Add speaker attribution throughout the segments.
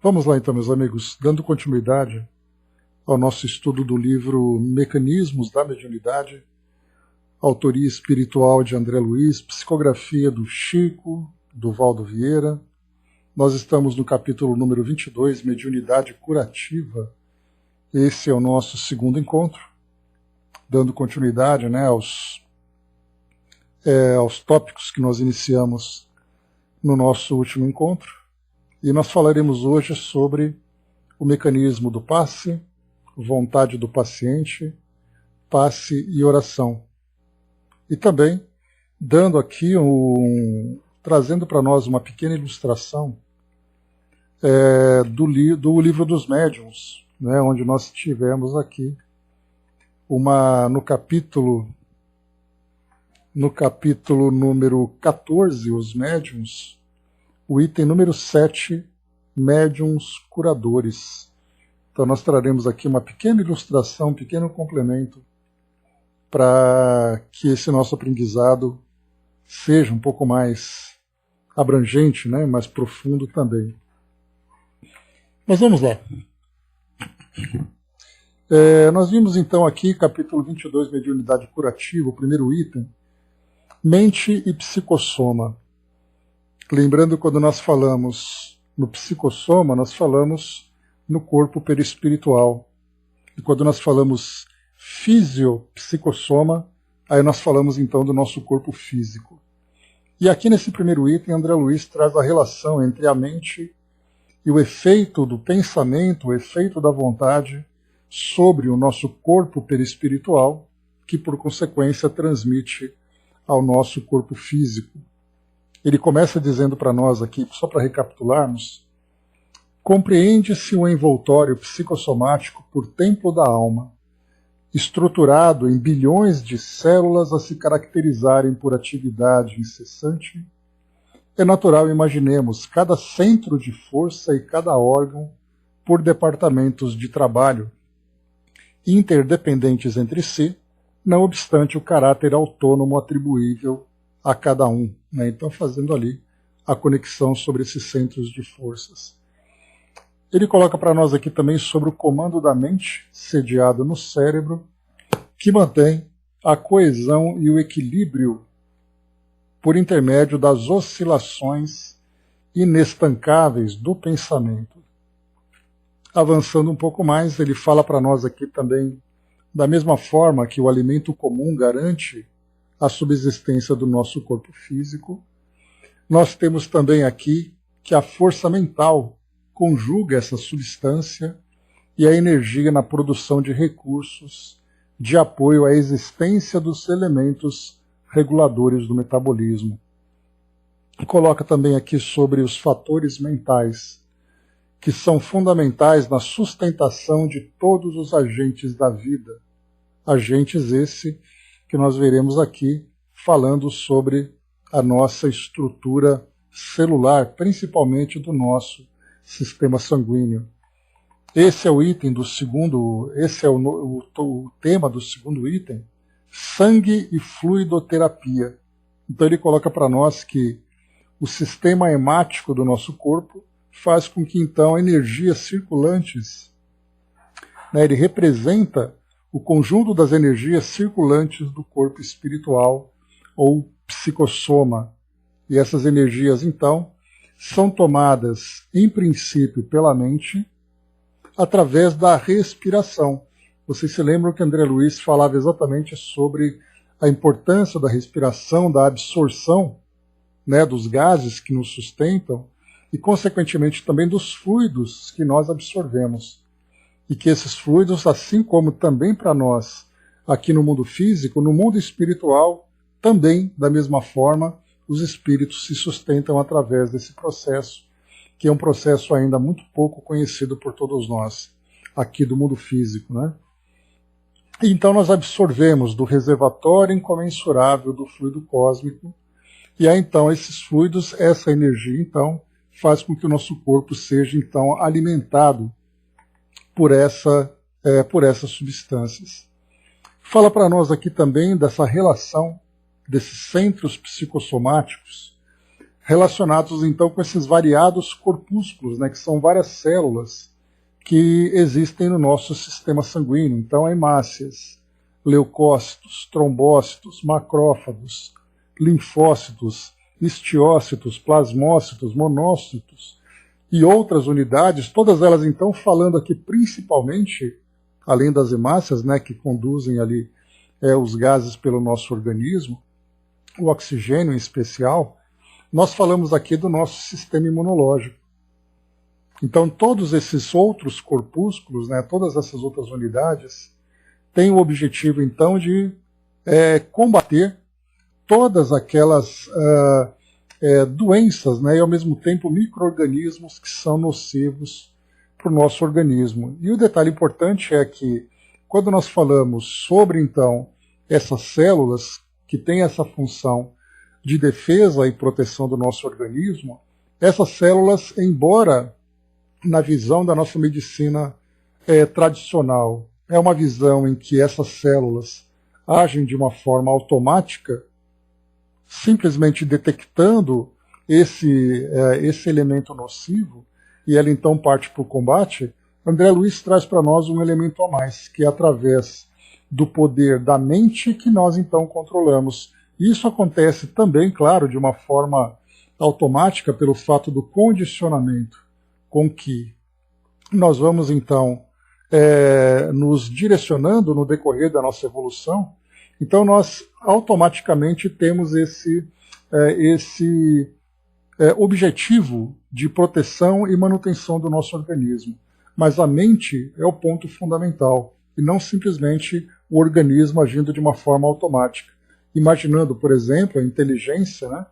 Speaker 1: Vamos lá então, meus amigos, dando continuidade ao nosso estudo do livro Mecanismos da Mediunidade, autoria espiritual de André Luiz, psicografia do Chico, do Valdo Vieira. Nós estamos no capítulo número 22, Mediunidade Curativa. Esse é o nosso segundo encontro, dando continuidade aos tópicos que nós iniciamos no nosso último encontro. E nós falaremos hoje sobre o mecanismo do passe, vontade do paciente, passe e oração. E também dando aqui trazendo para nós uma pequena ilustração do livro dos médiuns, né, onde nós tivemos aqui no capítulo número 14, os médiuns, o item número 7, médiuns curadores. Então nós traremos aqui uma pequena ilustração, um pequeno complemento para que esse nosso aprendizado seja um pouco mais abrangente, né, mais profundo também. Mas vamos lá. Nós vimos então aqui, capítulo 22, Mediunidade Curativa, o primeiro item, mente e psicossoma. Lembrando, quando nós falamos no psicossoma, nós falamos no corpo perispiritual. E quando nós falamos fisiopsicossoma, aí nós falamos então do nosso corpo físico. E aqui nesse primeiro item, André Luiz traz a relação entre a mente e o efeito do pensamento, o efeito da vontade sobre o nosso corpo perispiritual, que por consequência transmite ao nosso corpo físico. Ele começa dizendo para nós aqui, só para recapitularmos: compreende-se o envoltório psicossomático por templo da alma, estruturado em bilhões de células a se caracterizarem por atividade incessante. É natural imaginemos cada centro de força e cada órgão por departamentos de trabalho, interdependentes entre si, não obstante o caráter autônomo atribuível a cada um, né? Então fazendo ali a conexão sobre esses centros de forças. Ele coloca para nós aqui também sobre o comando da mente, sediado no cérebro, que mantém a coesão e o equilíbrio por intermédio das oscilações inestancáveis do pensamento. Avançando um pouco mais, ele fala para nós aqui também, da mesma forma que o alimento comum garante a subsistência do nosso corpo físico, nós temos também aqui que a força mental conjuga essa substância e a energia na produção de recursos de apoio à existência dos elementos reguladores do metabolismo. Coloca também aqui sobre os fatores mentais, que são fundamentais na sustentação de todos os agentes da vida. Agentes esse que nós veremos aqui falando sobre a nossa estrutura celular, principalmente do nosso sistema sanguíneo. Esse é o item do segundo, esse é o tema do segundo item, sangue e fluidoterapia. Então ele coloca para nós que o sistema hemático do nosso corpo faz com que então energias circulantes, né, ele representa o conjunto das energias circulantes do corpo espiritual ou psicossoma. E essas energias, então, são tomadas, em princípio, pela mente, através da respiração. Vocês se lembram que André Luiz falava exatamente sobre a importância da respiração, da absorção, né, dos gases que nos sustentam e, consequentemente, também dos fluidos que nós absorvemos. E que esses fluidos, assim como também para nós, aqui no mundo físico, no mundo espiritual, também, da mesma forma, os espíritos se sustentam através desse processo, que é um processo ainda muito pouco conhecido por todos nós, aqui do mundo físico, né? Então nós absorvemos do reservatório incomensurável do fluido cósmico, e aí então esses fluidos, essa energia, então, faz com que o nosso corpo seja, então, alimentado por essas substâncias. Fala para nós aqui também dessa relação desses centros psicossomáticos relacionados então com esses variados corpúsculos, né, que são várias células que existem no nosso sistema sanguíneo. Então, hemácias, leucócitos, trombócitos, macrófagos, linfócitos, histiócitos, plasmócitos, monócitos e outras unidades, todas elas então falando aqui principalmente, além das hemácias, né, que conduzem ali os gases pelo nosso organismo, o oxigênio em especial, nós falamos aqui do nosso sistema imunológico. Então todos esses outros corpúsculos, né, todas essas outras unidades, têm o objetivo então de combater todas aquelas doenças, né, e ao mesmo tempo micro-organismos que são nocivos para o nosso organismo. E o detalhe importante é que quando nós falamos sobre então essas células que têm essa função de defesa e proteção do nosso organismo, essas células, embora na visão da nossa medicina tradicional, é uma visão em que essas células agem de uma forma automática, simplesmente detectando esse elemento nocivo, e ela então parte para o combate. André Luiz traz para nós um elemento a mais, que é através do poder da mente que nós então controlamos. Isso acontece também, claro, de uma forma automática pelo fato do condicionamento com que nós vamos então nos direcionando no decorrer da nossa evolução. Então nós automaticamente temos esse objetivo de proteção e manutenção do nosso organismo. Mas a mente é o ponto fundamental, e não simplesmente o organismo agindo de uma forma automática. Imaginando, por exemplo, a inteligência, né?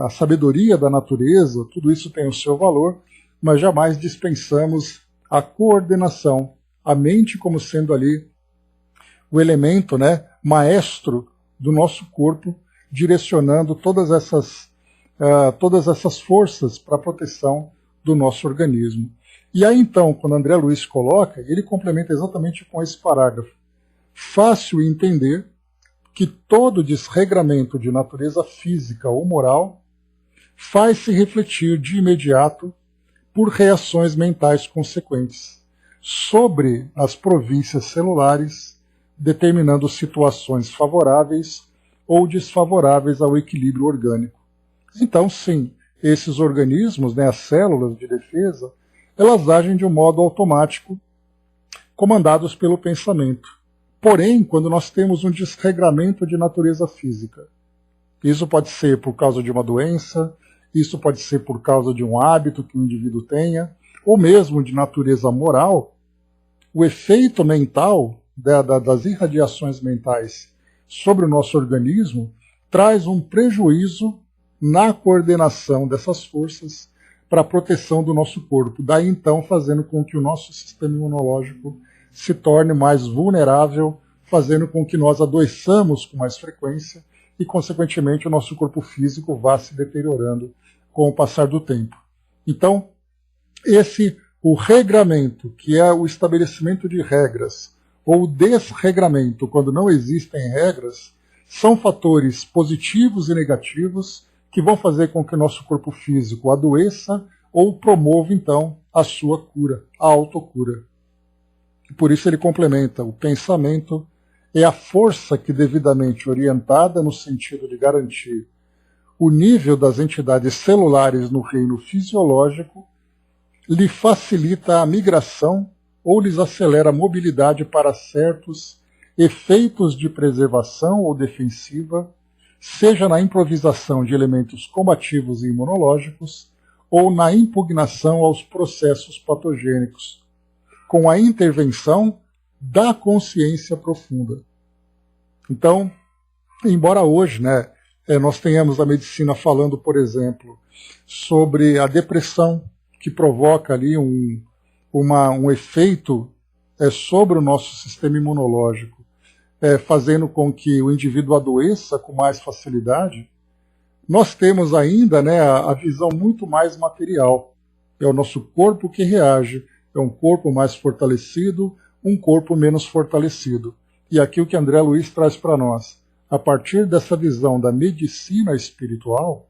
Speaker 1: A sabedoria da natureza, tudo isso tem o seu valor, mas jamais dispensamos a coordenação, a mente como sendo ali o elemento, né, maestro do nosso corpo, direcionando todas essas forças para a proteção do nosso organismo. E aí então, quando André Luiz coloca, ele complementa exatamente com esse parágrafo. Fácil entender que todo desregramento de natureza física ou moral faz-se refletir de imediato por reações mentais consequentes sobre as províncias celulares, determinando situações favoráveis ou desfavoráveis ao equilíbrio orgânico. Então, sim, esses organismos, né, as células de defesa, elas agem de um modo automático, comandados pelo pensamento. Porém, quando nós temos um desregramento de natureza física, isso pode ser por causa de uma doença, isso pode ser por causa de um hábito que o indivíduo tenha, ou mesmo de natureza moral, o efeito mental das irradiações mentais sobre o nosso organismo traz um prejuízo na coordenação dessas forças para a proteção do nosso corpo. Daí então fazendo com que o nosso sistema imunológico se torne mais vulnerável, fazendo com que nós adoeçamos com mais frequência e, consequentemente, o nosso corpo físico vá se deteriorando com o passar do tempo. Então, o regramento, que é o estabelecimento de regras, ou o desregramento, quando não existem regras, são fatores positivos e negativos que vão fazer com que o nosso corpo físico adoeça ou promova, então, a sua cura, a autocura. Por isso ele complementa: o pensamento é a força que, devidamente orientada no sentido de garantir o nível das entidades celulares no reino fisiológico, lhe facilita a migração ou lhes acelera a mobilidade para certos efeitos de preservação ou defensiva, seja na improvisação de elementos combativos e imunológicos ou na impugnação aos processos patogênicos, com a intervenção da consciência profunda. Então, embora hoje, né, nós tenhamos a medicina falando, por exemplo, sobre a depressão, que provoca ali um efeito sobre o nosso sistema imunológico, fazendo com que o indivíduo adoeça com mais facilidade, nós temos ainda, né, a visão muito mais material. É o nosso corpo que reage, é um corpo mais fortalecido, um corpo menos fortalecido. E aqui o que André Luiz traz para nós, a partir dessa visão da medicina espiritual,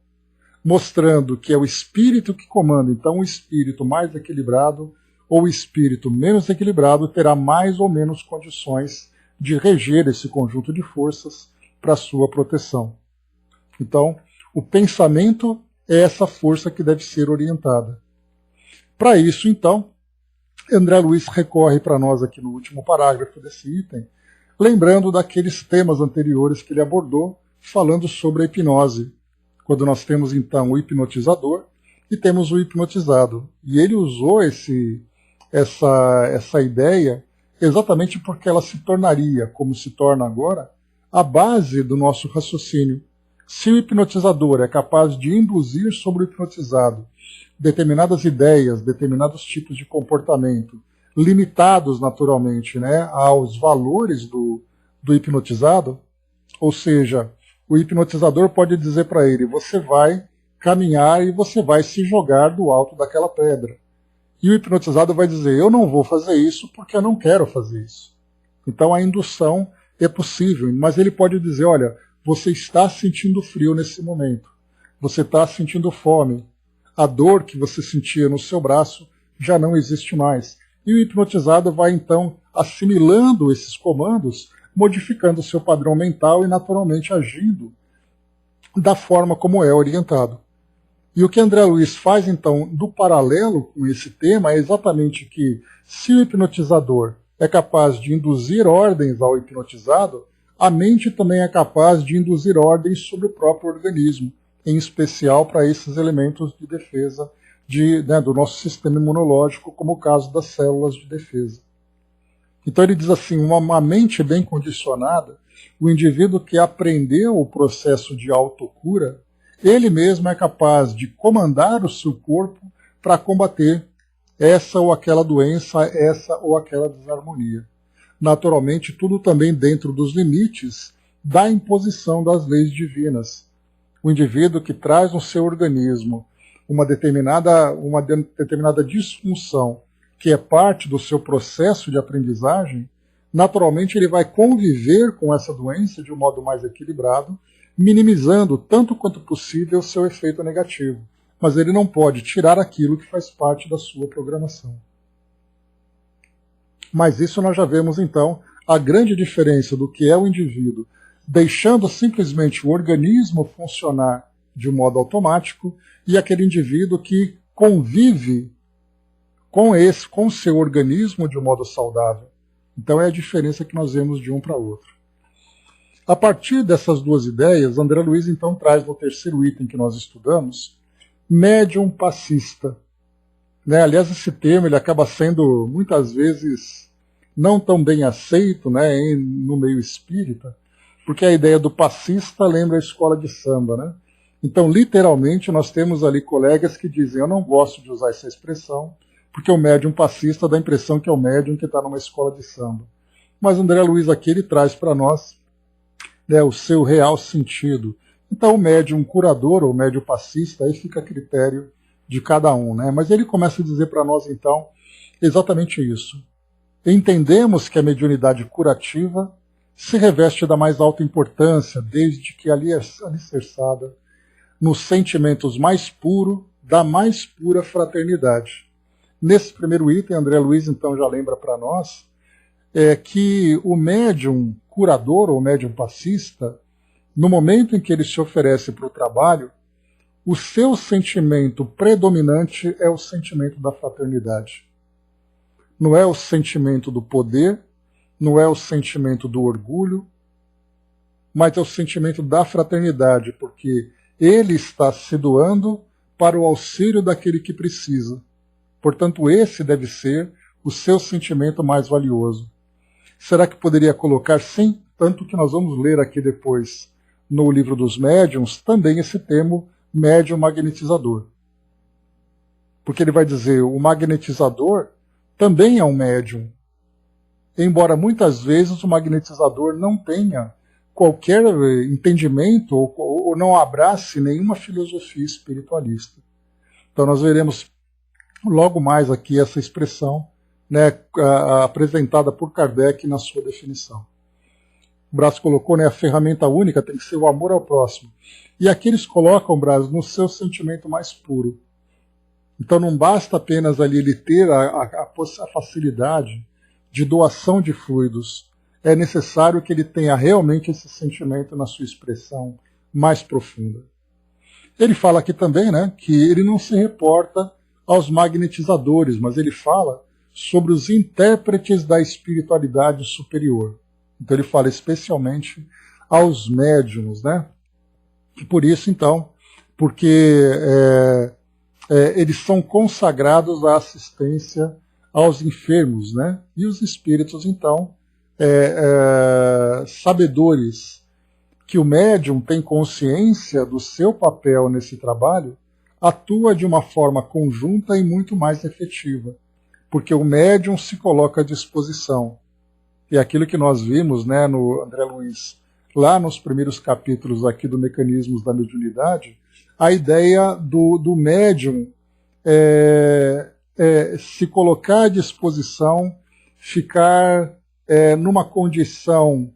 Speaker 1: mostrando que é o espírito que comanda. Então, o espírito mais equilibrado ou o espírito menos equilibrado terá mais ou menos condições de reger esse conjunto de forças para sua proteção. Então, o pensamento é essa força que deve ser orientada. Para isso, então, André Luiz recorre para nós aqui no último parágrafo desse item, lembrando daqueles temas anteriores que ele abordou, falando sobre a hipnose, quando nós temos então o hipnotizador e temos o hipnotizado. E ele usou essa ideia exatamente porque ela se tornaria, como se torna agora, a base do nosso raciocínio. Se o hipnotizador é capaz de induzir sobre o hipnotizado determinadas ideias, determinados tipos de comportamento, limitados naturalmente, né, aos valores do hipnotizado, ou seja, o hipnotizador pode dizer para ele, você vai caminhar e você vai se jogar do alto daquela pedra. E o hipnotizado vai dizer, eu não vou fazer isso porque eu não quero fazer isso. Então a indução é possível, mas ele pode dizer, olha, você está sentindo frio nesse momento, você está sentindo fome, a dor que você sentia no seu braço já não existe mais. E o hipnotizado vai então assimilando esses comandos, modificando o seu padrão mental e naturalmente agindo da forma como é orientado. E o que André Luiz faz então do paralelo com esse tema é exatamente que se o hipnotizador é capaz de induzir ordens ao hipnotizado, a mente também é capaz de induzir ordens sobre o próprio organismo, em especial para esses elementos de defesa do nosso sistema imunológico, como o caso das células de defesa. Então ele diz assim, uma mente bem condicionada, o indivíduo que aprendeu o processo de autocura, ele mesmo é capaz de comandar o seu corpo para combater essa ou aquela doença, essa ou aquela desarmonia. Naturalmente, tudo também dentro dos limites da imposição das leis divinas. O indivíduo que traz no seu organismo uma determinada disfunção, que é parte do seu processo de aprendizagem, naturalmente ele vai conviver com essa doença de um modo mais equilibrado, minimizando tanto quanto possível o seu efeito negativo. Mas ele não pode tirar aquilo que faz parte da sua programação. Mas isso nós já vemos então a grande diferença do que é o indivíduo deixando simplesmente o organismo funcionar de modo automático e aquele indivíduo que convive com o seu organismo de um modo saudável. Então é a diferença que nós vemos de um para outro. A partir dessas duas ideias, André Luiz então traz no terceiro item que nós estudamos, médium passista. Aliás, esse termo ele acaba sendo muitas vezes não tão bem aceito no meio espírita, porque a ideia do passista lembra a escola de samba. Então, literalmente, nós temos ali colegas que dizem, eu não gosto de usar essa expressão, porque o médium passista dá a impressão que é o médium que está numa escola de samba. Mas André Luiz aqui ele traz para nós o seu real sentido. Então, o médium curador ou médium passista, aí fica a critério de cada um. Mas ele começa a dizer para nós, então, exatamente isso. Entendemos que a mediunidade curativa se reveste da mais alta importância, desde que alicerçada nos sentimentos mais puros da mais pura fraternidade. Nesse primeiro item, André Luiz então já lembra para nós que o médium curador ou médium passista, no momento em que ele se oferece para o trabalho, o seu sentimento predominante é o sentimento da fraternidade. Não é o sentimento do poder, não é o sentimento do orgulho, mas é o sentimento da fraternidade, porque ele está se doando para o auxílio daquele que precisa. Portanto, esse deve ser o seu sentimento mais valioso. Será que poderia colocar, sim, tanto que nós vamos ler aqui depois no livro dos médiuns, também esse termo médium magnetizador. Porque ele vai dizer, o magnetizador também é um médium. Embora muitas vezes o magnetizador não tenha qualquer entendimento ou não abrace nenhuma filosofia espiritualista. Então nós veremos logo mais aqui essa expressão apresentada por Kardec na sua definição. o Braz colocou, né, a ferramenta única tem que ser o amor ao próximo. E aqui eles colocam, Braz, no seu sentimento mais puro. Então não basta apenas ali ele ter a facilidade de doação de fluidos. É necessário que ele tenha realmente esse sentimento na sua expressão mais profunda. Ele fala aqui também, né, que ele não se reporta aos magnetizadores, mas ele fala sobre os intérpretes da espiritualidade superior. Então ele fala especialmente aos médiums, né? E por isso, então, porque eles são consagrados à assistência aos enfermos, né? E os espíritos, então, sabedores que o médium tem consciência do seu papel nesse trabalho, atua de uma forma conjunta e muito mais efetiva, porque o médium se coloca à disposição. E aquilo que nós vimos, né, no André Luiz, lá nos primeiros capítulos aqui do Mecanismos da Mediunidade, a ideia do médium se colocar à disposição, ficar numa condição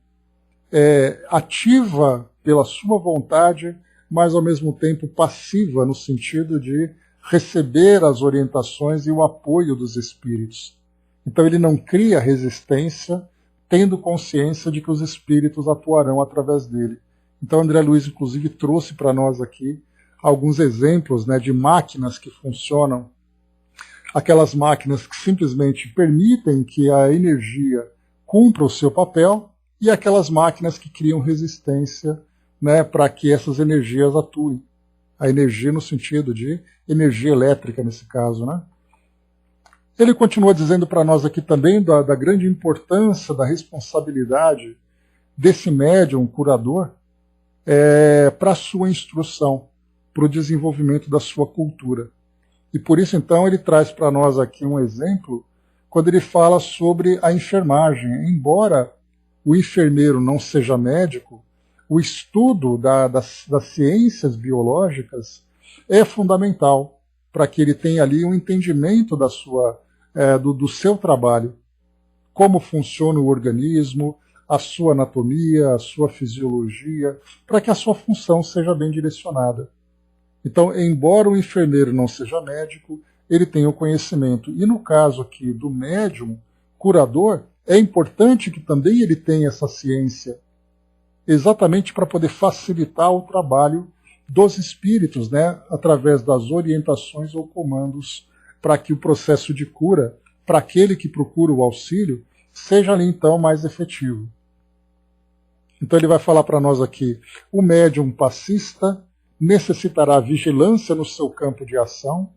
Speaker 1: ativa pela sua vontade, mas ao mesmo tempo passiva, no sentido de receber as orientações e o apoio dos espíritos. Então ele não cria resistência, tendo consciência de que os espíritos atuarão através dele. Então André Luiz, inclusive, trouxe para nós aqui alguns exemplos, né, de máquinas que funcionam, aquelas máquinas que simplesmente permitem que a energia cumpra o seu papel, e aquelas máquinas que criam resistência, né, para que essas energias atuem. A energia no sentido de energia elétrica, nesse caso, né? Ele continua dizendo para nós aqui também da grande importância, da responsabilidade desse médium curador para a sua instrução, para o desenvolvimento da sua cultura. E por isso, então, ele traz para nós aqui um exemplo, quando ele fala sobre a enfermagem. Embora o enfermeiro não seja médico, o estudo das ciências biológicas é fundamental para que ele tenha ali um entendimento do seu trabalho, como funciona o organismo, a sua anatomia, a sua fisiologia, para que a sua função seja bem direcionada. Então, embora o enfermeiro não seja médico, ele tem o conhecimento. E no caso aqui do médium curador, é importante que também ele tenha essa ciência, exatamente para poder facilitar o trabalho dos espíritos, né, através das orientações ou comandos, para que o processo de cura, para aquele que procura o auxílio, seja ali então mais efetivo. Então ele vai falar para nós aqui, o médium passista necessitará vigilância no seu campo de ação,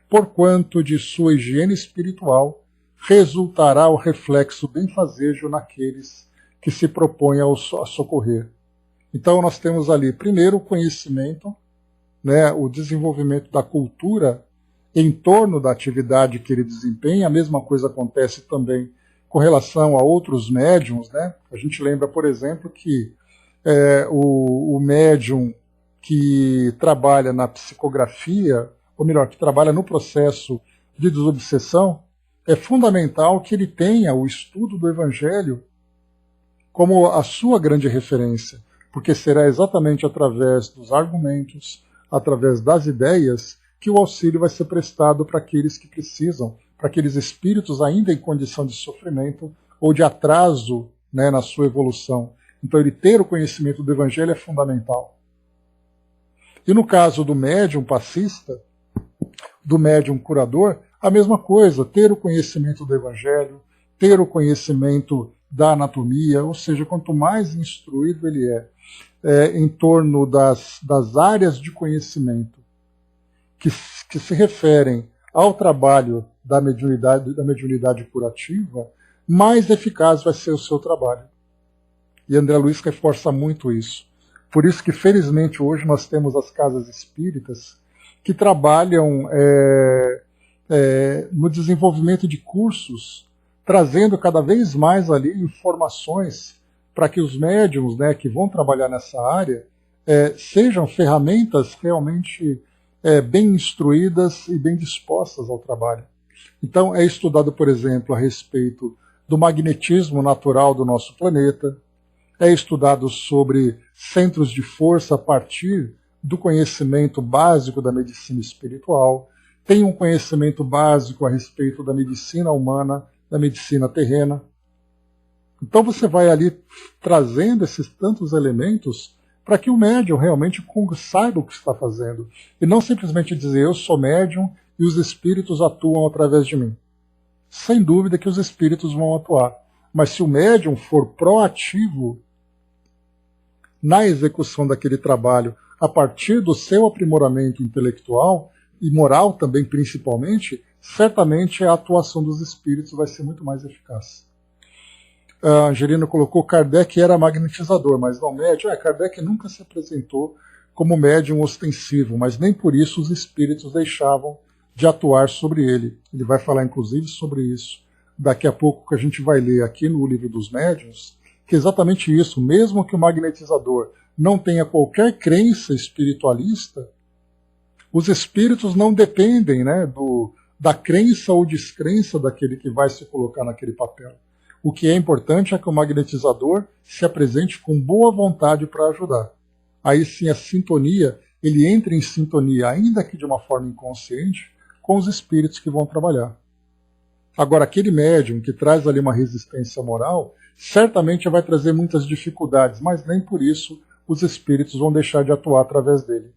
Speaker 1: porquanto de sua higiene espiritual resultará o reflexo benfazejo naqueles que se propõem a socorrer. Então nós temos ali, primeiro, o conhecimento, né, o desenvolvimento da cultura em torno da atividade que ele desempenha. A mesma coisa acontece também com relação a outros médiums, né? A gente lembra, por exemplo, que o médium que trabalha na psicografia, ou melhor, que trabalha no processo de desobsessão, é fundamental que ele tenha o estudo do Evangelho como a sua grande referência, porque será exatamente através dos argumentos, através das ideias, que o auxílio vai ser prestado para aqueles que precisam, para aqueles espíritos ainda em condição de sofrimento ou de atraso, né, na sua evolução. Então ele ter o conhecimento do Evangelho é fundamental. E no caso do médium passista, do médium curador, a mesma coisa, ter o conhecimento do Evangelho, ter o conhecimento da anatomia, ou seja, quanto mais instruído ele em torno das áreas de conhecimento que se referem ao trabalho da mediunidade curativa, mais eficaz vai ser o seu trabalho. E André Luiz reforça muito isso. Por isso que, felizmente, hoje nós temos as casas espíritas que trabalham no desenvolvimento de cursos, trazendo cada vez mais ali informações para que os médiums, né, que vão trabalhar nessa área sejam ferramentas realmente bem instruídas e bem dispostas ao trabalho. Então é estudado, por exemplo, a respeito do magnetismo natural do nosso planeta, é estudado sobre centros de força a partir do conhecimento básico da medicina espiritual, tem um conhecimento básico a respeito da medicina humana, da medicina terrena. Então você vai ali trazendo esses tantos elementos para que o médium realmente saiba o que está fazendo. E não simplesmente dizer, eu sou médium e os espíritos atuam através de mim. Sem dúvida que os espíritos vão atuar. Mas se o médium for proativo na execução daquele trabalho, a partir do seu aprimoramento intelectual e moral também principalmente, certamente a atuação dos espíritos vai ser muito mais eficaz. A Angelina colocou Kardec era magnetizador, mas não médium. Kardec nunca se apresentou como médium ostensivo, mas nem por isso os espíritos deixavam de atuar sobre ele. Ele vai falar inclusive sobre isso daqui a pouco, que a gente vai ler aqui no Livro dos Médiuns, que é exatamente isso, mesmo que o magnetizador não tenha qualquer crença espiritualista, os espíritos não dependem, né, da crença ou descrença daquele que vai se colocar naquele papel. O que é importante é que o magnetizador se apresente com boa vontade para ajudar. Aí sim a sintonia, ele entra em sintonia, ainda que de uma forma inconsciente, com os espíritos que vão trabalhar. Agora, aquele médium que traz ali uma resistência moral, certamente vai trazer muitas dificuldades, mas nem por isso os espíritos vão deixar de atuar através dele.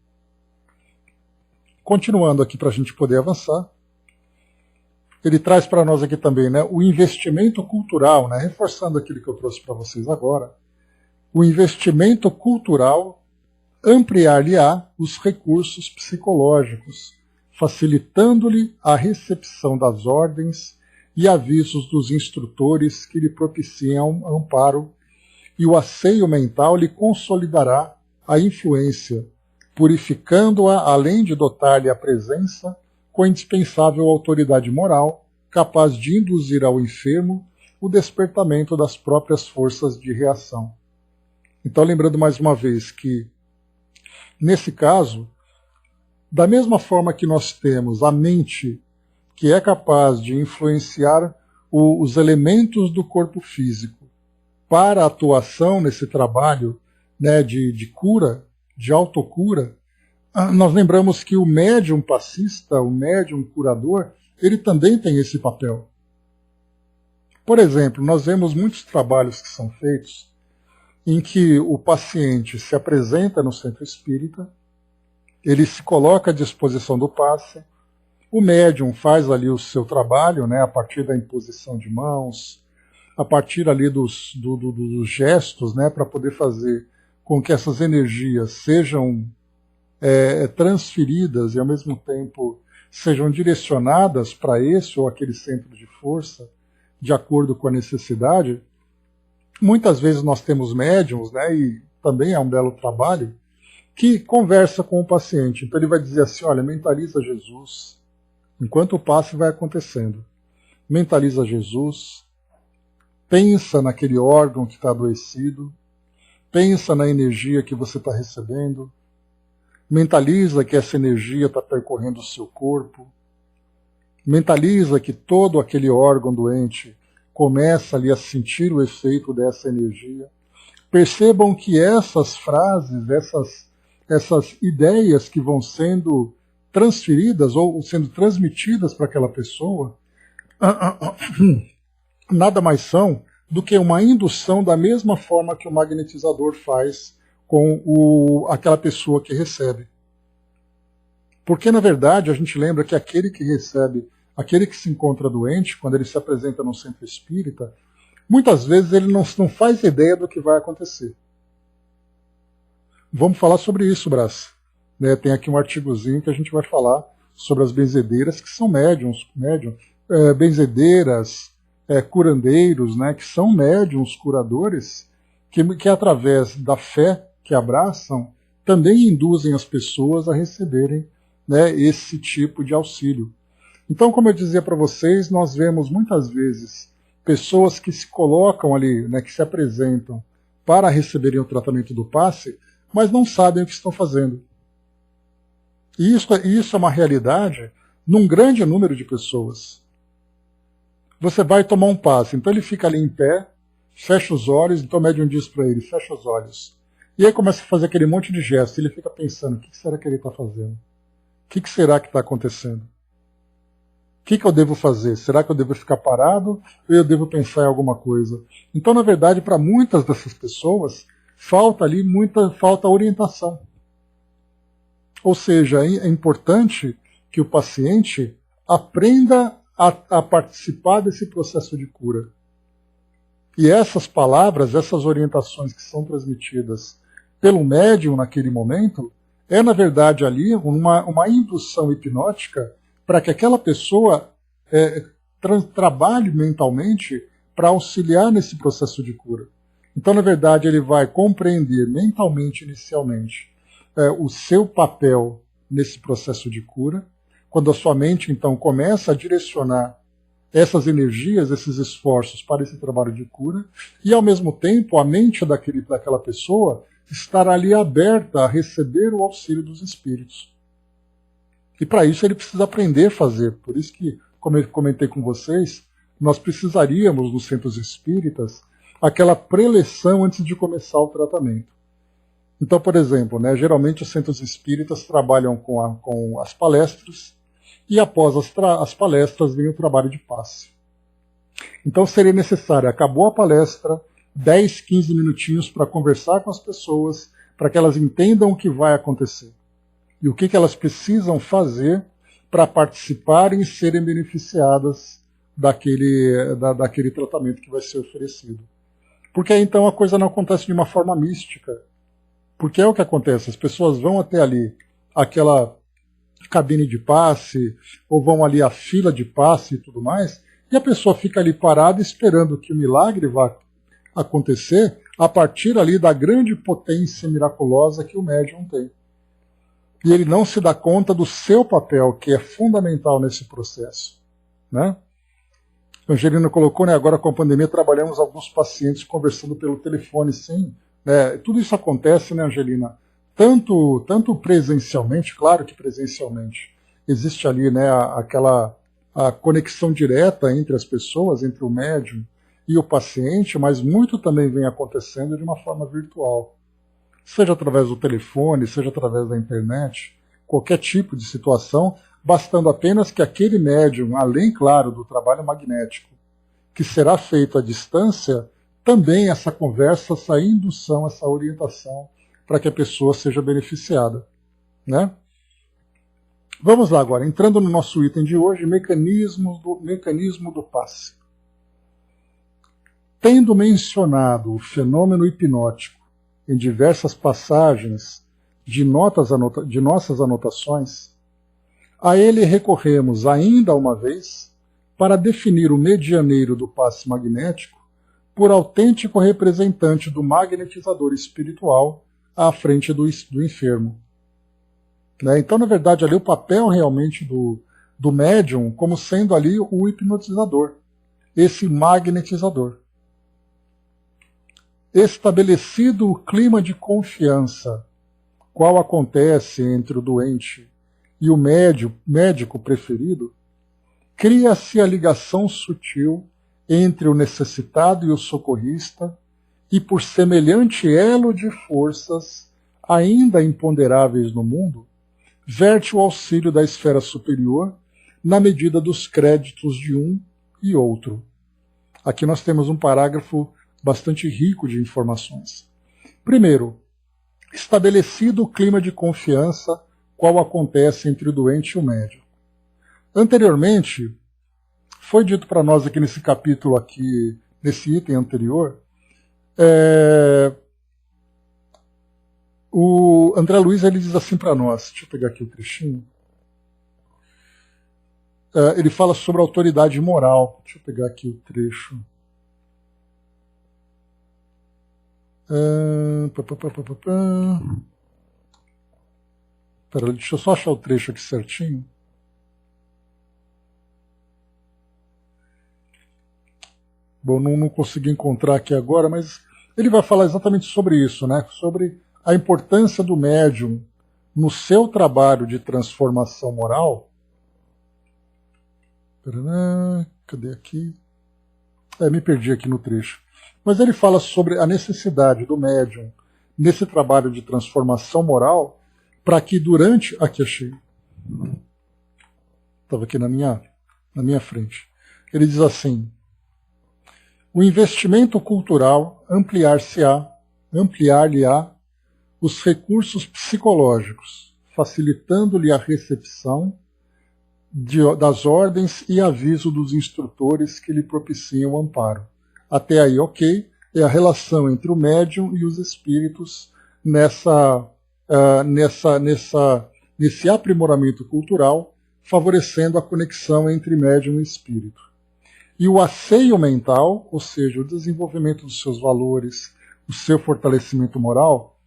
Speaker 1: Continuando aqui para a gente poder avançar, ele traz para nós aqui também, né, o investimento cultural, né, reforçando aquilo que eu trouxe para vocês agora, o investimento cultural ampliar-lhe-á os recursos psicológicos, facilitando-lhe a recepção das ordens e avisos dos instrutores que lhe propiciam amparo, e o asseio mental lhe consolidará a influência, purificando-a além de dotar-lhe a presença com a indispensável autoridade moral, capaz de induzir ao enfermo o despertamento das próprias forças de reação. Então, lembrando mais uma vez que, nesse caso, da mesma forma que nós temos a mente que é capaz de influenciar os elementos do corpo físico para a atuação nesse trabalho, né, de cura, de autocura, nós lembramos que o médium passista, o médium curador, ele também tem esse papel. Por exemplo, nós vemos muitos trabalhos que são feitos em que o paciente se apresenta no centro espírita, ele se coloca à disposição do passe, o médium faz ali o seu trabalho, né, a partir da imposição de mãos, a partir ali dos gestos, né, para poder fazer com que essas energias sejam transferidas e ao mesmo tempo sejam direcionadas para esse ou aquele centro de força, de acordo com a necessidade. Muitas vezes nós temos médiums, né, e também é um belo trabalho, que conversa com o paciente. Então ele vai dizer assim, olha, mentaliza Jesus, enquanto o passe vai acontecendo. Mentaliza Jesus, pensa naquele órgão que está adoecido, pensa na energia que você está recebendo, mentaliza que essa energia está percorrendo o seu corpo, mentaliza que todo aquele órgão doente começa ali a sentir o efeito dessa energia. Percebam que essas frases, essas ideias que vão sendo transferidas ou sendo transmitidas para aquela pessoa, nada mais são do que uma indução da mesma forma que o magnetizador faz com aquela pessoa que recebe. Porque, na verdade, a gente lembra que aquele que recebe, aquele que se encontra doente, quando ele se apresenta no centro espírita, muitas vezes ele não faz ideia do que vai acontecer. Vamos falar sobre isso, Brás. Né, tem aqui um artigozinho que a gente vai falar sobre as benzedeiras, que são médiums, benzedeiras, curandeiros, né, que são médiums curadores, que através da fé que abraçam, também induzem as pessoas a receberem, né, esse tipo de auxílio. Então, como eu dizia para vocês, nós vemos muitas vezes pessoas que se colocam ali, né, que se apresentam para receberem o tratamento do passe, mas não sabem o que estão fazendo. E isso é uma realidade num grande número de pessoas. Você vai tomar um passe, então ele fica ali em pé, fecha os olhos, então o médium diz para ele, fecha os olhos. E aí começa a fazer aquele monte de gestos, ele fica pensando, o que será que ele está fazendo? O que será que está acontecendo? O que eu devo fazer? Será que eu devo ficar parado ou eu devo pensar em alguma coisa? Então, na verdade, para muitas dessas pessoas, falta orientação. Ou seja, é importante que o paciente aprenda a participar desse processo de cura. E essas palavras, essas orientações que são transmitidas pelo médium naquele momento, é na verdade ali uma indução hipnótica para que aquela pessoa trabalhe mentalmente para auxiliar nesse processo de cura. Então, na verdade, ele vai compreender mentalmente, inicialmente, o seu papel nesse processo de cura. Quando a sua mente, então, começa a direcionar essas energias, esses esforços para esse trabalho de cura, e ao mesmo tempo a mente daquela pessoa estará ali aberta a receber o auxílio dos espíritos. E para isso ele precisa aprender a fazer. Por isso que, como eu comentei com vocês, nós precisaríamos, nos centros espíritas, aquela preleção antes de começar o tratamento. Então, por exemplo, geralmente os centros espíritas trabalham com as palestras, e após as palestras vem o trabalho de passe. Então seria necessário, acabou a palestra, 10, 15 minutinhos para conversar com as pessoas, para que elas entendam o que vai acontecer. E o que elas precisam fazer para participarem e serem beneficiadas daquele tratamento que vai ser oferecido. Porque aí então a coisa não acontece de uma forma mística. Porque é o que acontece, as pessoas vão até ali, aquela cabine de passe, ou vão ali à fila de passe e tudo mais, e a pessoa fica ali parada esperando que o milagre vá acontecer a partir ali da grande potência miraculosa que o médium tem. E ele não se dá conta do seu papel, que é fundamental nesse processo. Né? A Angelina colocou, agora com a pandemia trabalhamos alguns pacientes conversando pelo telefone, sim. Tudo isso acontece, né, Angelina? Tanto presencialmente, claro que presencialmente, existe ali a conexão direta entre as pessoas, entre o médium e o paciente, mas muito também vem acontecendo de uma forma virtual. Seja através do telefone, seja através da internet, qualquer tipo de situação, bastando apenas que aquele médium, além, claro, do trabalho magnético, que será feito à distância, também essa conversa, essa indução, essa orientação, para que a pessoa seja beneficiada. Né? Vamos lá agora, entrando no nosso item de hoje, mecanismo do passe. Tendo mencionado o fenômeno hipnótico em diversas passagens de nossas anotações, a ele recorremos ainda uma vez para definir o medianeiro do passe magnético por autêntico representante do magnetizador espiritual à frente do enfermo. Então, na verdade, ali o papel realmente do médium como sendo ali o hipnotizador, esse magnetizador. Estabelecido o clima de confiança, qual acontece entre o doente e o médico preferido, cria-se a ligação sutil entre o necessitado e o socorrista, e por semelhante elo de forças ainda imponderáveis no mundo, verte o auxílio da esfera superior na medida dos créditos de um e outro. Aqui nós temos um parágrafo bastante rico de informações. Primeiro, estabelecido o clima de confiança qual acontece entre o doente e o médico. Anteriormente, foi dito para nós aqui nesse capítulo, aqui, nesse item anterior, o André Luiz ele diz assim para nós, deixa eu pegar aqui o trechinho, ele fala sobre a autoridade moral, deixa eu pegar aqui o trecho. Pera, deixa eu só achar o trecho aqui certinho. Bom, não consegui encontrar aqui agora, mas ele vai falar exatamente sobre isso, né? Sobre a importância do médium no seu trabalho de transformação moral. Cadê aqui? Me perdi aqui no trecho. Mas ele fala sobre a necessidade do médium nesse trabalho de transformação moral para que durante... Aqui achei. Estava aqui na minha frente. Ele diz assim: o investimento cultural ampliar-lhe-á os recursos psicológicos, facilitando-lhe a recepção das ordens e aviso dos instrutores que lhe propiciam o amparo. Até aí, ok, é a relação entre o médium e os espíritos nesse aprimoramento cultural, favorecendo a conexão entre médium e espírito. E o asseio mental, ou seja, o desenvolvimento dos seus valores, o seu fortalecimento moral,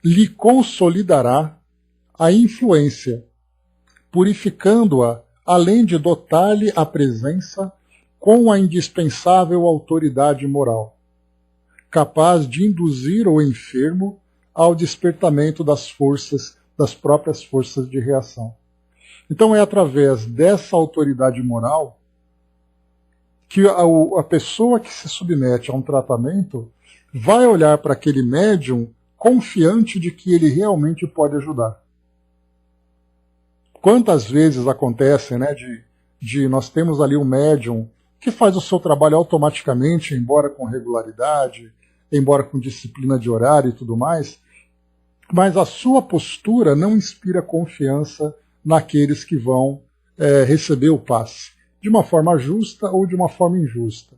Speaker 1: lhe consolidará a influência, purificando-a, além de dotar-lhe a presença com a indispensável autoridade moral, capaz de induzir o enfermo ao despertamento das próprias forças de reação. Então é através dessa autoridade moral que a pessoa que se submete a um tratamento vai olhar para aquele médium confiante de que ele realmente pode ajudar. Quantas vezes acontece, né, de nós temos ali um médium que faz o seu trabalho automaticamente, embora com regularidade, embora com disciplina de horário e tudo mais, mas a sua postura não inspira confiança naqueles que vão receber o passe, de uma forma justa ou de uma forma injusta.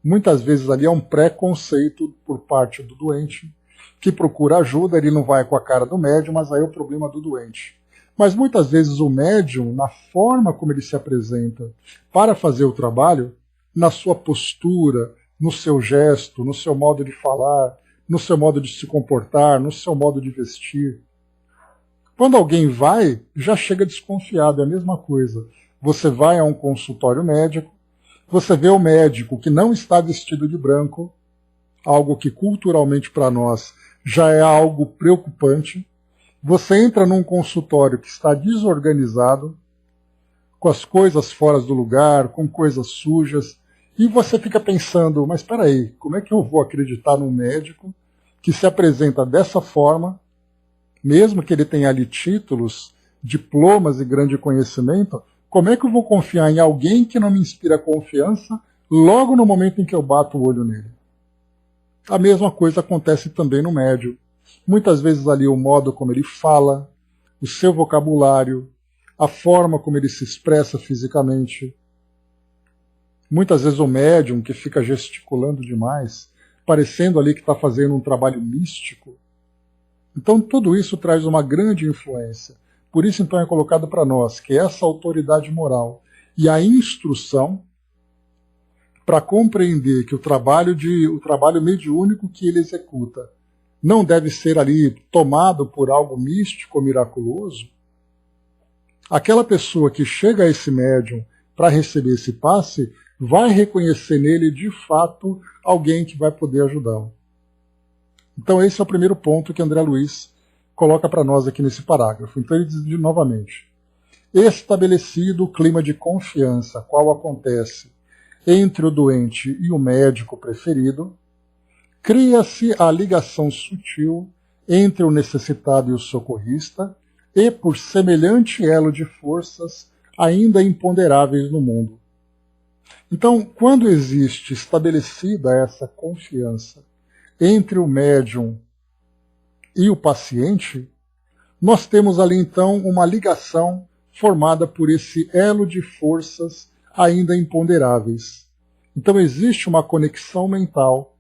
Speaker 1: Muitas vezes ali é um preconceito por parte do doente, que procura ajuda, ele não vai com a cara do médium, mas aí é o problema do doente. Mas muitas vezes o médium, na forma como ele se apresenta para fazer o trabalho, na sua postura, no seu gesto, no seu modo de falar, no seu modo de se comportar, no seu modo de vestir. Quando alguém vai, já chega desconfiado, é a mesma coisa. Você vai a um consultório médico, você vê o médico que não está vestido de branco, algo que culturalmente para nós já é algo preocupante. Você entra num consultório que está desorganizado, com as coisas fora do lugar, com coisas sujas, e você fica pensando, mas espera aí, como é que eu vou acreditar num médico que se apresenta dessa forma, mesmo que ele tenha ali títulos, diplomas e grande conhecimento, como é que eu vou confiar em alguém que não me inspira confiança logo no momento em que eu bato o olho nele? A mesma coisa acontece também no médium. Muitas vezes ali o modo como ele fala, o seu vocabulário, a forma como ele se expressa fisicamente. Muitas vezes o médium que fica gesticulando demais, parecendo ali que está fazendo um trabalho místico. Então tudo isso traz uma grande influência. Por isso então é colocado para nós que essa autoridade moral e a instrução para compreender que o trabalho mediúnico que ele executa não deve ser ali tomado por algo místico ou miraculoso, aquela pessoa que chega a esse médium para receber esse passe vai reconhecer nele de fato alguém que vai poder ajudá-lo. Então esse é o primeiro ponto que André Luiz coloca para nós aqui nesse parágrafo. Então ele diz novamente: estabelecido o clima de confiança, qual acontece entre o doente e o médico preferido, cria-se a ligação sutil entre o necessitado e o socorrista, e por semelhante elo de forças ainda imponderáveis no mundo. Então, quando existe estabelecida essa confiança entre o médium e o paciente, nós temos ali então uma ligação formada por esse elo de forças ainda imponderáveis. Então existe uma conexão mental.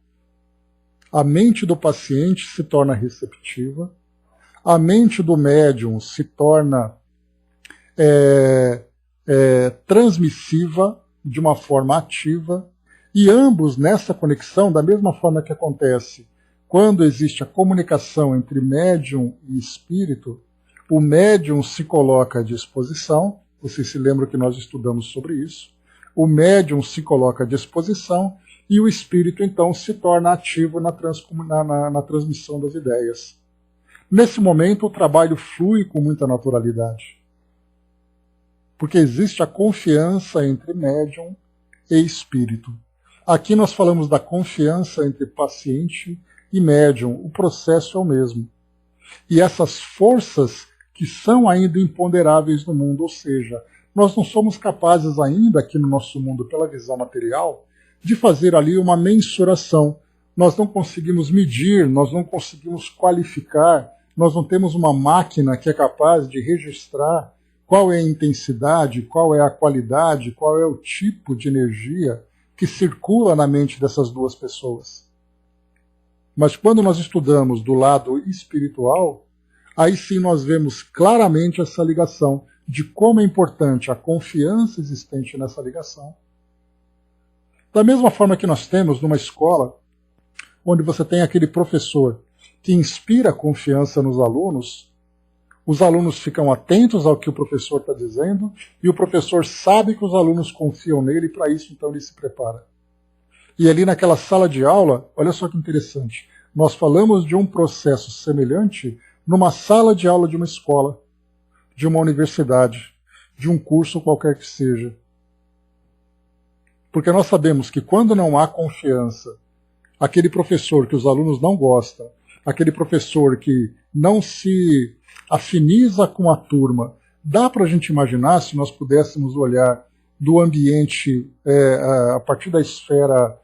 Speaker 1: A mente do paciente se torna receptiva, a mente do médium se torna transmissiva de uma forma ativa, e ambos nessa conexão, da mesma forma que acontece quando existe a comunicação entre médium e espírito, o médium se coloca à disposição. Vocês se lembram que nós estudamos sobre isso. O médium se coloca à disposição e o espírito, então, se torna ativo na transmissão das ideias. Nesse momento, o trabalho flui com muita naturalidade, porque existe a confiança entre médium e espírito. Aqui nós falamos da confiança entre paciente e médium. O processo é o mesmo. E essas forças que são ainda imponderáveis no mundo, ou seja, nós não somos capazes ainda aqui no nosso mundo, pela visão material, de fazer ali uma mensuração. Nós não conseguimos medir, nós não conseguimos qualificar, nós não temos uma máquina que é capaz de registrar qual é a intensidade, qual é a qualidade, qual é o tipo de energia que circula na mente dessas duas pessoas. Mas quando nós estudamos do lado espiritual, aí sim nós vemos claramente essa ligação de como é importante a confiança existente nessa ligação. Da mesma forma que nós temos numa escola, onde você tem aquele professor que inspira confiança nos alunos, os alunos ficam atentos ao que o professor está dizendo e o professor sabe que os alunos confiam nele e para isso então ele se prepara. E ali naquela sala de aula, olha só que interessante, nós falamos de um processo semelhante numa sala de aula de uma escola, de uma universidade, de um curso qualquer que seja. Porque nós sabemos que quando não há confiança, aquele professor que os alunos não gostam, aquele professor que não se afiniza com a turma, dá para a gente imaginar, se nós pudéssemos olhar do ambiente a partir da esfera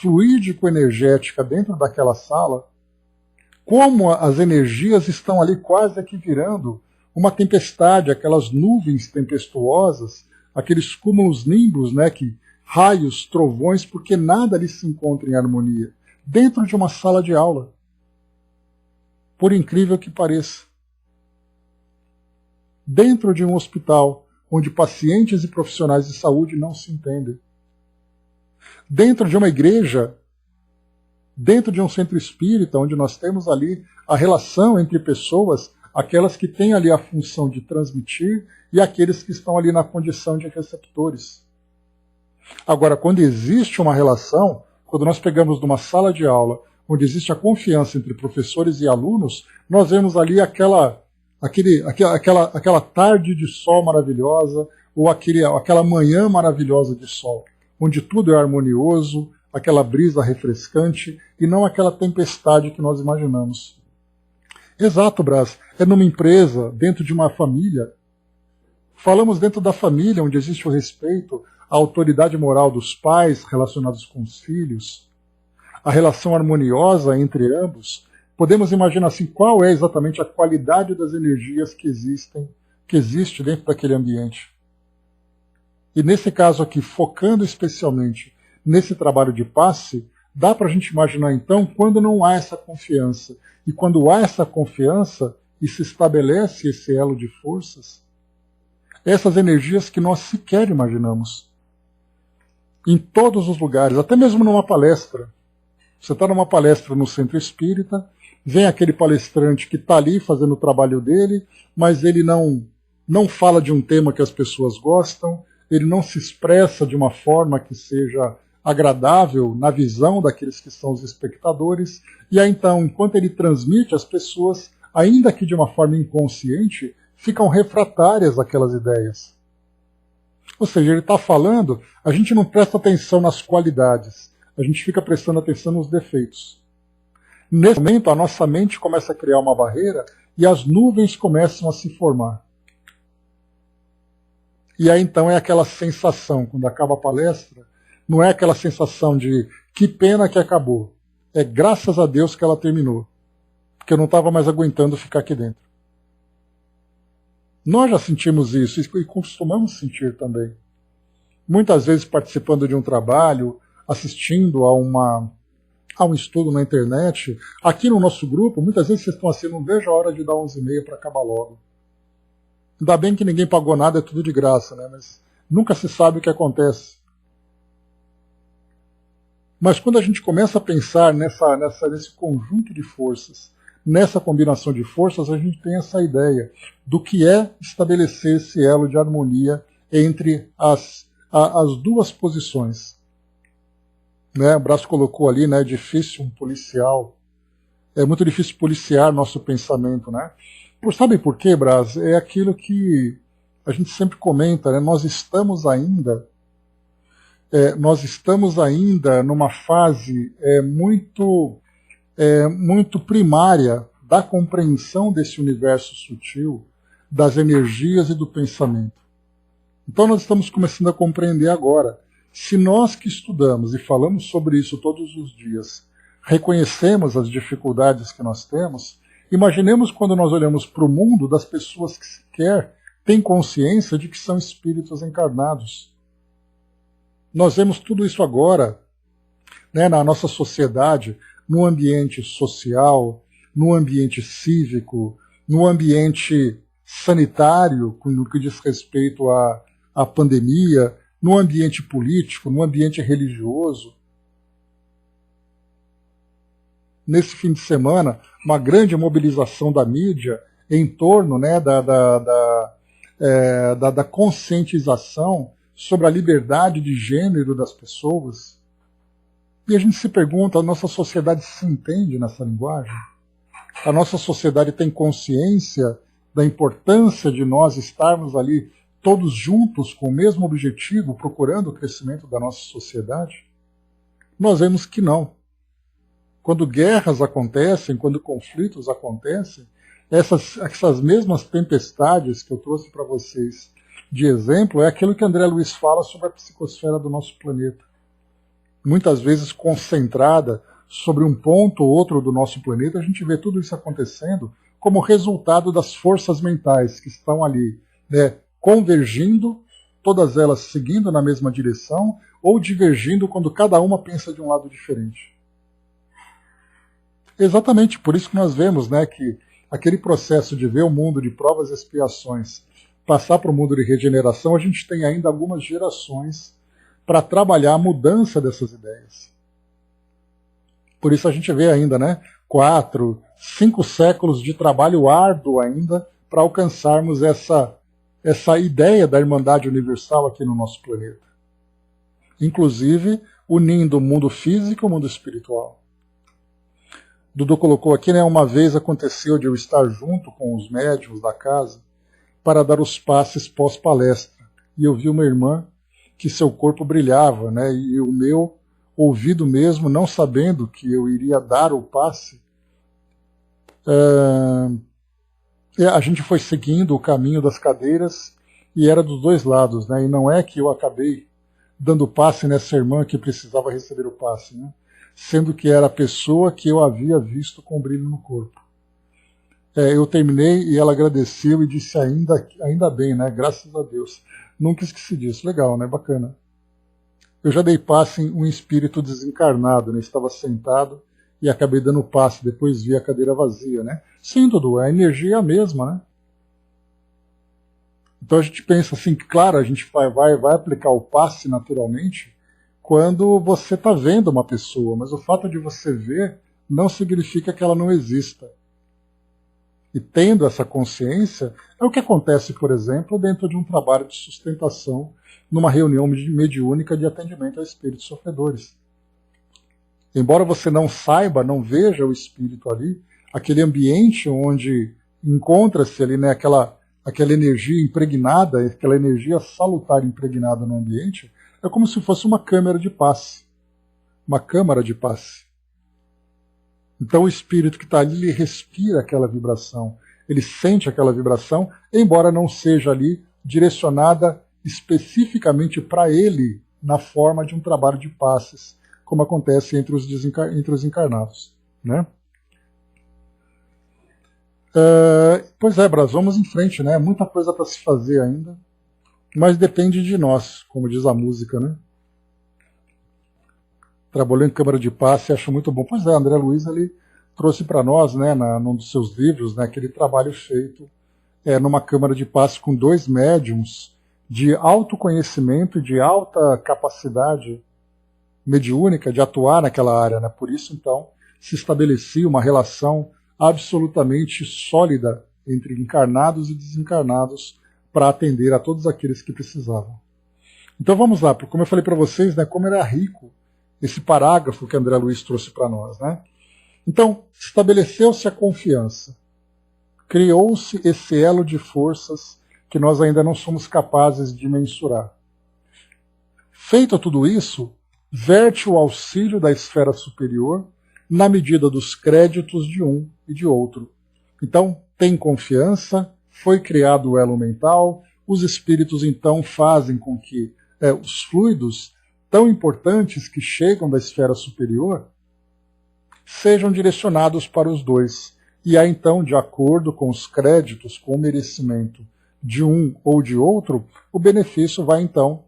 Speaker 1: fluídico-energética dentro daquela sala, como as energias estão ali quase que virando uma tempestade, aquelas nuvens tempestuosas, aqueles cúmulos nimbus, né, que raios, trovões, porque nada ali se encontra em harmonia, dentro de uma sala de aula. Por incrível que pareça. Dentro de um hospital, onde pacientes e profissionais de saúde não se entendem. Dentro de uma igreja, dentro de um centro espírita, onde nós temos ali a relação entre pessoas, aquelas que têm ali a função de transmitir e aqueles que estão ali na condição de receptores. Agora, quando existe uma relação, quando nós pegamos numa sala de aula, onde existe a confiança entre professores e alunos, nós vemos ali aquela tarde de sol maravilhosa, ou aquela manhã maravilhosa de sol, onde tudo é harmonioso, aquela brisa refrescante, e não aquela tempestade que nós imaginamos. Exato, Brás. É numa empresa, dentro de uma família. Falamos dentro da família, onde existe o respeito, a autoridade moral dos pais relacionados com os filhos, a relação harmoniosa entre ambos. Podemos imaginar assim, qual é exatamente a qualidade das energias que existe dentro daquele ambiente. E nesse caso aqui, focando especialmente nesse trabalho de passe, dá para a gente imaginar então quando não há essa confiança. E quando há essa confiança e se estabelece esse elo de forças, essas energias que nós sequer imaginamos. Em todos os lugares, até mesmo numa palestra. Você está numa palestra no centro espírita, vem aquele palestrante que está ali fazendo o trabalho dele, mas ele não fala de um tema que as pessoas gostam, ele não se expressa de uma forma que seja agradável na visão daqueles que são os espectadores, e aí então, enquanto ele transmite, as pessoas, ainda que de uma forma inconsciente, ficam refratárias àquelas ideias. Ou seja, ele está falando, a gente não presta atenção nas qualidades, a gente fica prestando atenção nos defeitos. Nesse momento, a nossa mente começa a criar uma barreira e as nuvens começam a se formar. E aí então é aquela sensação, quando acaba a palestra, não é aquela sensação de que pena que acabou. É graças a Deus que ela terminou. Porque eu não estava mais aguentando ficar aqui dentro. Nós já sentimos isso e costumamos sentir também. Muitas vezes participando de um trabalho, assistindo a um estudo na internet. Aqui no nosso grupo, muitas vezes vocês estão assim, não vejo a hora de dar 11h30 para acabar logo. Ainda bem que ninguém pagou nada, é tudo de graça, né? Mas nunca se sabe o que acontece. Mas quando a gente começa a pensar nesse conjunto de forças, nessa combinação de forças, a gente tem essa ideia do que é estabelecer esse elo de harmonia entre as duas posições. Né? O Brás colocou ali, né, difícil um policial. É muito difícil policiar nosso pensamento, né? Sabe por quê, Brás? É aquilo que a gente sempre comenta, né? Nós estamos ainda nós estamos ainda numa fase muito primária da compreensão desse universo sutil, das energias e do pensamento. Então nós estamos começando a compreender agora. Se nós que estudamos e falamos sobre isso todos os dias, reconhecemos as dificuldades que nós temos, imaginemos quando nós olhamos para o mundo das pessoas que sequer têm consciência de que são espíritos encarnados. Nós vemos tudo isso agora, né, na nossa sociedade, no ambiente social, no ambiente cívico, no ambiente sanitário, no que diz respeito à pandemia, no ambiente político, no ambiente religioso. Nesse fim de semana, uma grande mobilização da mídia em torno, né, da conscientização sobre a liberdade de gênero das pessoas. E a gente se pergunta, a nossa sociedade se entende nessa linguagem? A nossa sociedade tem consciência da importância de nós estarmos ali todos juntos com o mesmo objetivo, procurando o crescimento da nossa sociedade? Nós vemos que não. Quando guerras acontecem, quando conflitos acontecem, essas mesmas tempestades que eu trouxe para vocês de exemplo, é aquilo que André Luiz fala sobre a psicosfera do nosso planeta. Muitas vezes concentrada sobre um ponto ou outro do nosso planeta, a gente vê tudo isso acontecendo como resultado das forças mentais que estão ali, né, convergindo, todas elas seguindo na mesma direção, ou divergindo quando cada uma pensa de um lado diferente. Exatamente por isso que nós vemos, né, que aquele processo de ver o mundo de provas e expiações passar para o mundo de regeneração, a gente tem ainda algumas gerações para trabalhar a mudança dessas ideias. Por isso a gente vê ainda, né, 4, 5 séculos de trabalho árduo ainda para alcançarmos essa ideia da Irmandade Universal aqui no nosso planeta. Inclusive, unindo o mundo físico e o mundo espiritual. Dudu colocou aqui, né, uma vez aconteceu de eu estar junto com os médiuns da casa para dar os passes pós-palestra. E eu vi uma irmã que seu corpo brilhava, né, e o meu ouvido mesmo, não sabendo que eu iria dar o passe, a gente foi seguindo o caminho das cadeiras e era dos dois lados, né, e não é que eu acabei dando passe nessa irmã que precisava receber o passe, né, sendo que era a pessoa que eu havia visto com brilho no corpo. Eu terminei e ela agradeceu e disse ainda bem, né, graças a Deus. Nunca esqueci disso, legal, né, bacana. Eu já dei passe em um espírito desencarnado, né, estava sentado e acabei dando passe, depois vi a cadeira vazia, né. Sim, Dudu, a energia é a mesma, né. Então a gente pensa assim, que claro, a gente vai aplicar o passe naturalmente quando você está vendo uma pessoa, mas o fato de você ver não significa que ela não exista. E tendo essa consciência, é o que acontece, por exemplo, dentro de um trabalho de sustentação, numa reunião mediúnica de atendimento a espíritos sofredores. Embora você não saiba, não veja o espírito ali, aquele ambiente onde encontra-se ali, né, aquela energia impregnada, aquela energia salutar impregnada no ambiente, é como se fosse uma câmara de passe. Uma câmara de passe. Então o espírito que está ali, ele respira aquela vibração, ele sente aquela vibração, embora não seja ali direcionada especificamente para ele na forma de um trabalho de passes, como acontece entre os encarnados. Né? Pois é, Bras, vamos em frente, né? Muita coisa para se fazer ainda, mas depende de nós, como diz a música, né? Trabalhou em câmara de passe, acho muito bom. Pois é, André Luiz ele trouxe para nós, né, num dos seus livros, né, aquele trabalho feito numa câmara de passe com 2 médiums de autoconhecimento e de alta capacidade mediúnica de atuar naquela área. Né? Por isso, então, se estabelecia uma relação absolutamente sólida entre encarnados e desencarnados para atender a todos aqueles que precisavam. Então vamos lá, como eu falei para vocês, né, como era rico esse parágrafo que André Luiz trouxe para nós. Né? Então, estabeleceu-se a confiança, criou-se esse elo de forças que nós ainda não somos capazes de mensurar. Feito tudo isso, verte o auxílio da esfera superior na medida dos créditos de um e de outro. Então, tem confiança, foi criado o elo mental, os espíritos então fazem com que os fluidos tão importantes que chegam da esfera superior sejam direcionados para os dois. E aí então, de acordo com os créditos, com o merecimento de um ou de outro, o benefício vai então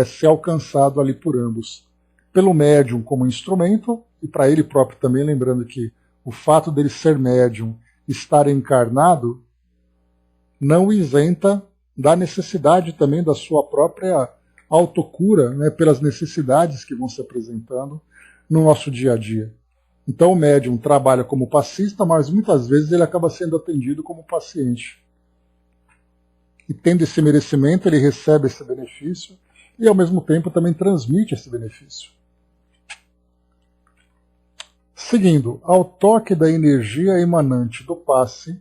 Speaker 1: ser alcançado ali por ambos. Pelo médium como instrumento, e para ele próprio também, lembrando que o fato dele ser médium, estar encarnado, não o isenta da necessidade também da sua própria autocura, pelas necessidades que vão se apresentando no nosso dia a dia. Então o médium trabalha como passista, mas muitas vezes ele acaba sendo atendido como paciente. E tendo esse merecimento, ele recebe esse benefício e ao mesmo tempo também transmite esse benefício. Seguindo, ao toque da energia emanante do passe,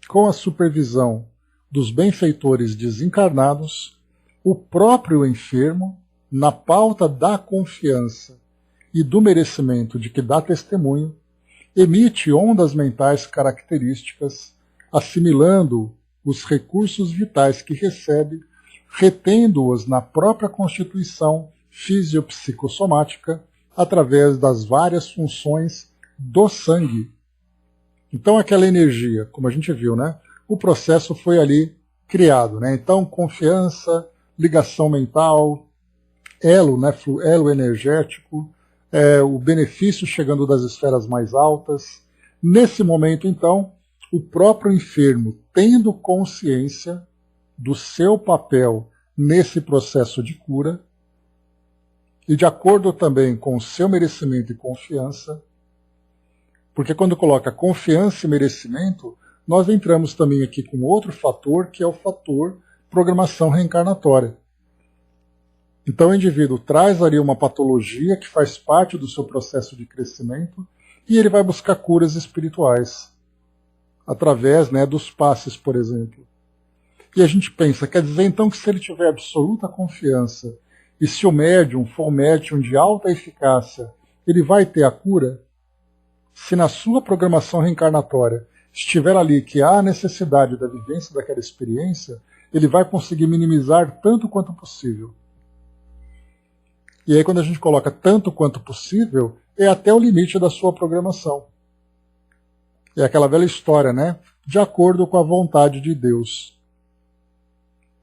Speaker 1: com a supervisão dos benfeitores desencarnados, o próprio enfermo, na pauta da confiança e do merecimento de que dá testemunho, emite ondas mentais características, assimilando os recursos vitais que recebe, retendo-os na própria constituição fisiopsicossomática através das várias funções do sangue. Então aquela energia, como a gente viu, o processo foi ali criado. Então confiança, ligação mental, elo energético, o benefício chegando das esferas mais altas. Nesse momento, então, o próprio enfermo, tendo consciência do seu papel nesse processo de cura, e de acordo também com o seu merecimento e confiança, porque quando coloca confiança e merecimento, nós entramos também aqui com outro fator, que é o fator programação reencarnatória. Então o indivíduo traz ali uma patologia que faz parte do seu processo de crescimento e ele vai buscar curas espirituais, através dos passes, por exemplo. E a gente pensa, quer dizer então que se ele tiver absoluta confiança e se o médium for um médium de alta eficácia, ele vai ter a cura? Se na sua programação reencarnatória estiver ali que há necessidade da vivência daquela experiência, ele vai conseguir minimizar tanto quanto possível. E aí quando a gente coloca tanto quanto possível, é até o limite da sua programação. É aquela velha história, de acordo com a vontade de Deus.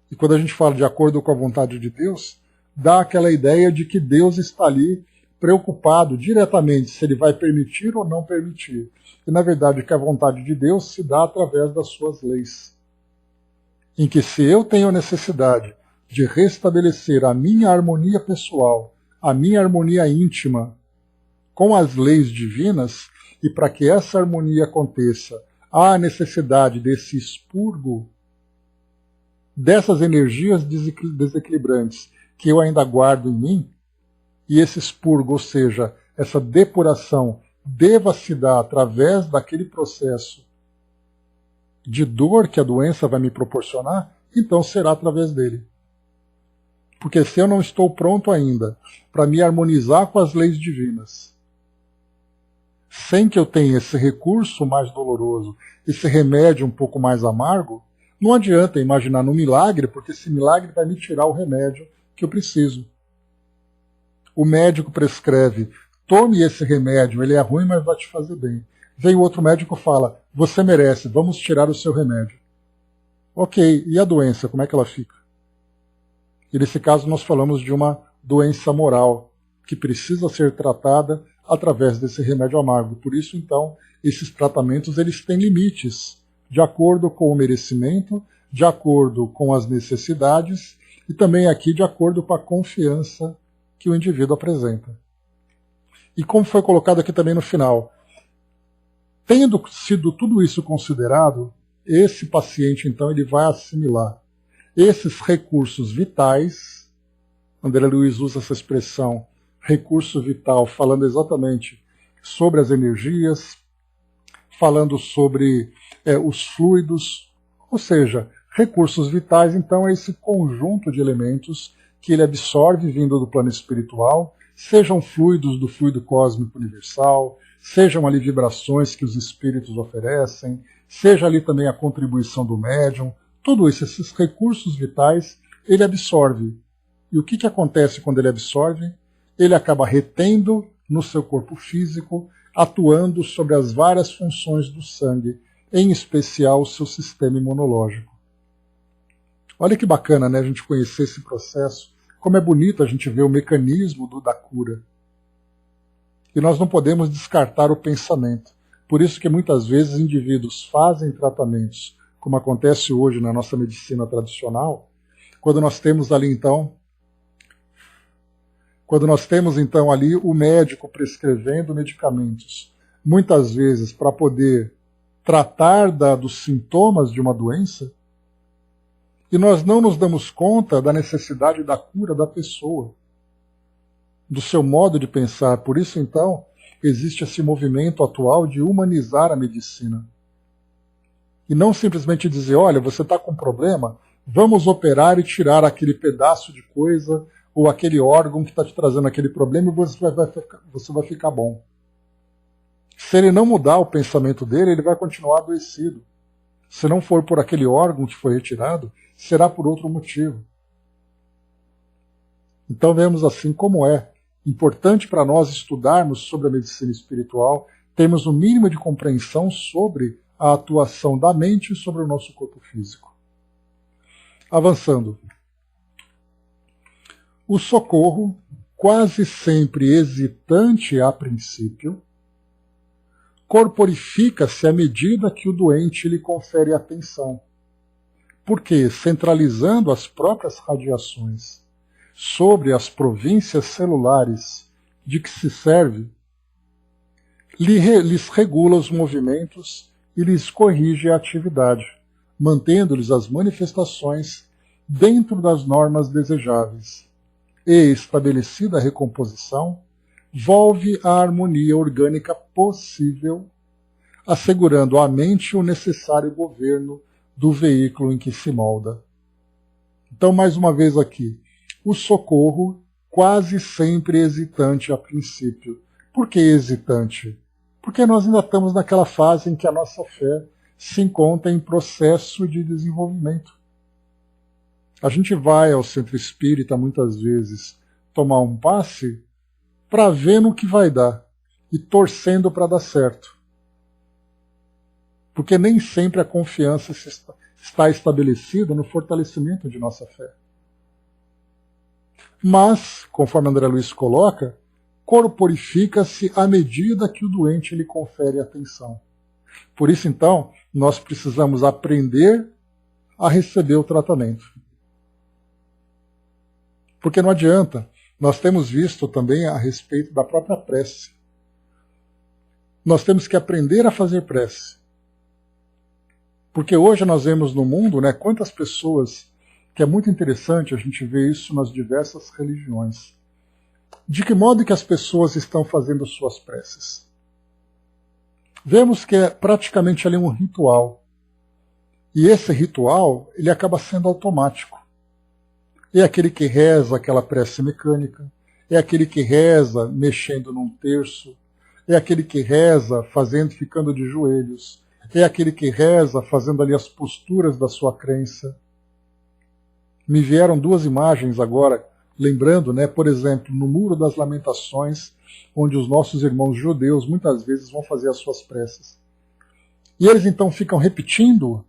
Speaker 1: E quando a gente fala de acordo com a vontade de Deus, dá aquela ideia de que Deus está ali preocupado diretamente se ele vai permitir ou não permitir. E na verdade que a vontade de Deus se dá através das suas leis. Em que se eu tenho necessidade de restabelecer a minha harmonia pessoal, a minha harmonia íntima com as leis divinas, e para que essa harmonia aconteça, há a necessidade desse expurgo dessas energias desequilibrantes que eu ainda guardo em mim, e esse expurgo, ou seja, essa depuração, deva se dar através daquele processo de dor que a doença vai me proporcionar, então será através dele. Porque se eu não estou pronto ainda para me harmonizar com as leis divinas, sem que eu tenha esse recurso mais doloroso, esse remédio um pouco mais amargo, não adianta imaginar no milagre, porque esse milagre vai me tirar o remédio que eu preciso. O médico prescreve, tome esse remédio, ele é ruim, mas vai te fazer bem. Vem o outro médico e fala, você merece, vamos tirar o seu remédio. Ok, e a doença, como é que ela fica? E nesse caso nós falamos de uma doença moral, que precisa ser tratada através desse remédio amargo. Por isso, então, esses tratamentos eles têm limites, de acordo com o merecimento, de acordo com as necessidades, e também aqui de acordo com a confiança que o indivíduo apresenta. E como foi colocado aqui também no final, tendo sido tudo isso considerado, esse paciente, então, ele vai assimilar esses recursos vitais. André Luiz usa essa expressão, recurso vital, falando exatamente sobre as energias, falando sobre os fluidos, ou seja, recursos vitais, então, é esse conjunto de elementos que ele absorve vindo do plano espiritual, sejam fluidos do fluido cósmico universal, sejam ali vibrações que os espíritos oferecem, seja ali também a contribuição do médium, tudo isso, esses recursos vitais, ele absorve. E o que acontece quando ele absorve? Ele acaba retendo no seu corpo físico, atuando sobre as várias funções do sangue, em especial o seu sistema imunológico. Olha que bacana, né, a gente conhecer esse processo, como é bonito a gente ver o mecanismo da cura. E nós não podemos descartar o pensamento. Por isso que muitas vezes indivíduos fazem tratamentos, como acontece hoje na nossa medicina tradicional, quando nós temos ali então ali o médico prescrevendo medicamentos, muitas vezes para poder tratar dos sintomas de uma doença, e nós não nos damos conta da necessidade da cura da pessoa, do seu modo de pensar. Por isso, então, existe esse movimento atual de humanizar a medicina. E não simplesmente dizer, olha, você está com um problema, vamos operar e tirar aquele pedaço de coisa ou aquele órgão que está te trazendo aquele problema e você vai ficar bom. Se ele não mudar o pensamento dele, ele vai continuar adoecido. Se não for por aquele órgão que foi retirado, será por outro motivo. Então vemos assim como é importante para nós estudarmos sobre a medicina espiritual, termos o mínimo de compreensão sobre a atuação da mente sobre o nosso corpo físico. Avançando. O socorro, quase sempre hesitante a princípio, corporifica-se à medida que o doente lhe confere atenção, porque, centralizando as próprias radiações sobre as províncias celulares de que se serve, lhes regula os movimentos e lhes corrige a atividade, mantendo-lhes as manifestações dentro das normas desejáveis. E, estabelecida a recomposição, volve a harmonia orgânica possível, assegurando à mente o necessário governo do veículo em que se molda. Então, mais uma vez aqui, o socorro quase sempre hesitante a princípio. Por que hesitante? Porque nós ainda estamos naquela fase em que a nossa fé se encontra em processo de desenvolvimento. A gente vai ao centro espírita muitas vezes tomar um passe para ver no que vai dar e torcendo para dar certo. Porque nem sempre a confiança está estabelecida no fortalecimento de nossa fé. Mas, conforme André Luiz coloca, corporifica-se à medida que o doente lhe confere atenção. Por isso, então, nós precisamos aprender a receber o tratamento. Porque não adianta, nós temos visto também a respeito da própria prece. Nós temos que aprender a fazer prece. Porque hoje nós vemos no mundo, né, quantas pessoas, que é muito interessante a gente ver isso nas diversas religiões. De que modo que as pessoas estão fazendo suas preces? Vemos que é praticamente ali um ritual. E esse ritual, ele acaba sendo automático. É aquele que reza aquela prece mecânica, é aquele que reza mexendo num terço, é aquele que reza ficando de joelhos, é aquele que reza fazendo ali as posturas da sua crença. Me vieram duas imagens agora, lembrando, né, por exemplo, no Muro das Lamentações, onde os nossos irmãos judeus muitas vezes vão fazer as suas preces. E eles então ficam repetindo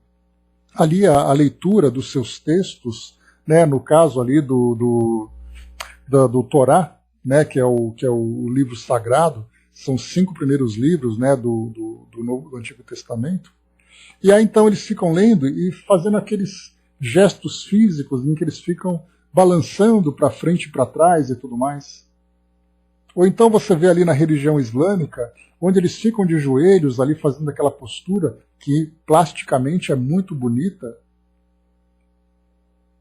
Speaker 1: ali a leitura dos seus textos, né, no caso ali do Torá, né, que é o livro sagrado, são os 5 primeiros livros, né, do Antigo Testamento. E aí então eles ficam lendo e fazendo aqueles gestos físicos em que eles ficam balançando para frente e para trás e tudo mais. Ou então você vê ali na religião islâmica, onde eles ficam de joelhos ali fazendo aquela postura que plasticamente é muito bonita.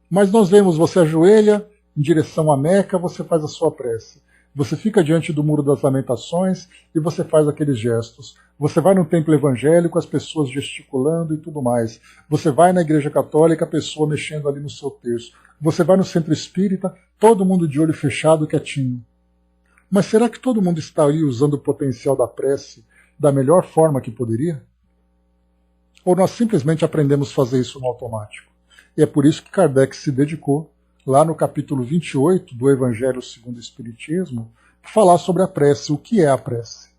Speaker 1: Mas nós vemos, você ajoelha em direção à Meca, você faz a sua prece. Você fica diante do Muro das Lamentações e você faz aqueles gestos. Você vai no templo evangélico, as pessoas gesticulando e tudo mais. Você vai na igreja católica, a pessoa mexendo ali no seu terço. Você vai no centro espírita, todo mundo de olho fechado, quietinho. Mas será que todo mundo está ali usando o potencial da prece da melhor forma que poderia? Ou nós simplesmente aprendemos a fazer isso no automático? E é por isso que Kardec se dedicou, lá no capítulo 28 do Evangelho segundo o Espiritismo, a falar sobre a prece. O que é a prece?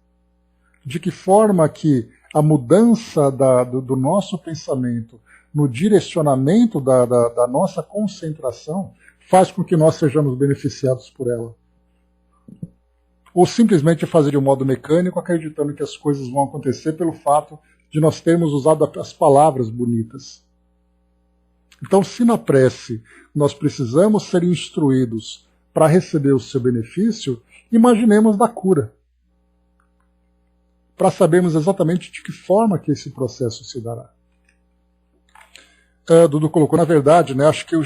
Speaker 1: De que forma que a mudança do nosso pensamento no direcionamento da nossa concentração faz com que nós sejamos beneficiados por ela. Ou simplesmente fazer de um modo mecânico, acreditando que as coisas vão acontecer pelo fato de nós termos usado as palavras bonitas. Então, se na prece nós precisamos ser instruídos para receber o seu benefício, imaginemos da cura, para sabermos exatamente de que forma que esse processo se dará. Dudu colocou, na verdade, né, acho que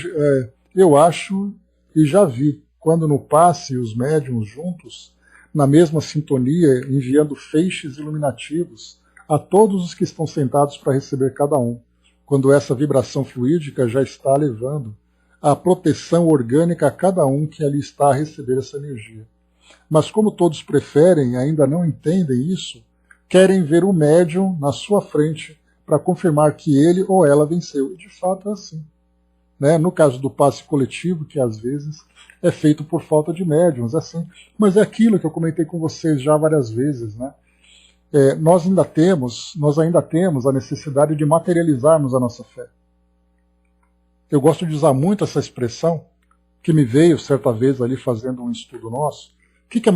Speaker 1: eu acho e já vi, quando no passe os médiuns juntos, na mesma sintonia, enviando feixes iluminativos a todos os que estão sentados para receber cada um, quando essa vibração fluídica já está levando a proteção orgânica a cada um que ali está a receber essa energia. Mas como todos preferem, ainda não entendem isso, querem ver o médium na sua frente para confirmar que ele ou ela venceu. E de fato é assim. Né? No caso do passe coletivo, que às vezes é feito por falta de médiums, assim. Mas é aquilo que eu comentei com vocês já várias vezes, né? Nós ainda temos a necessidade de materializarmos a nossa fé. Eu gosto de usar muito essa expressão, que me veio certa vez ali fazendo um estudo nosso. O que é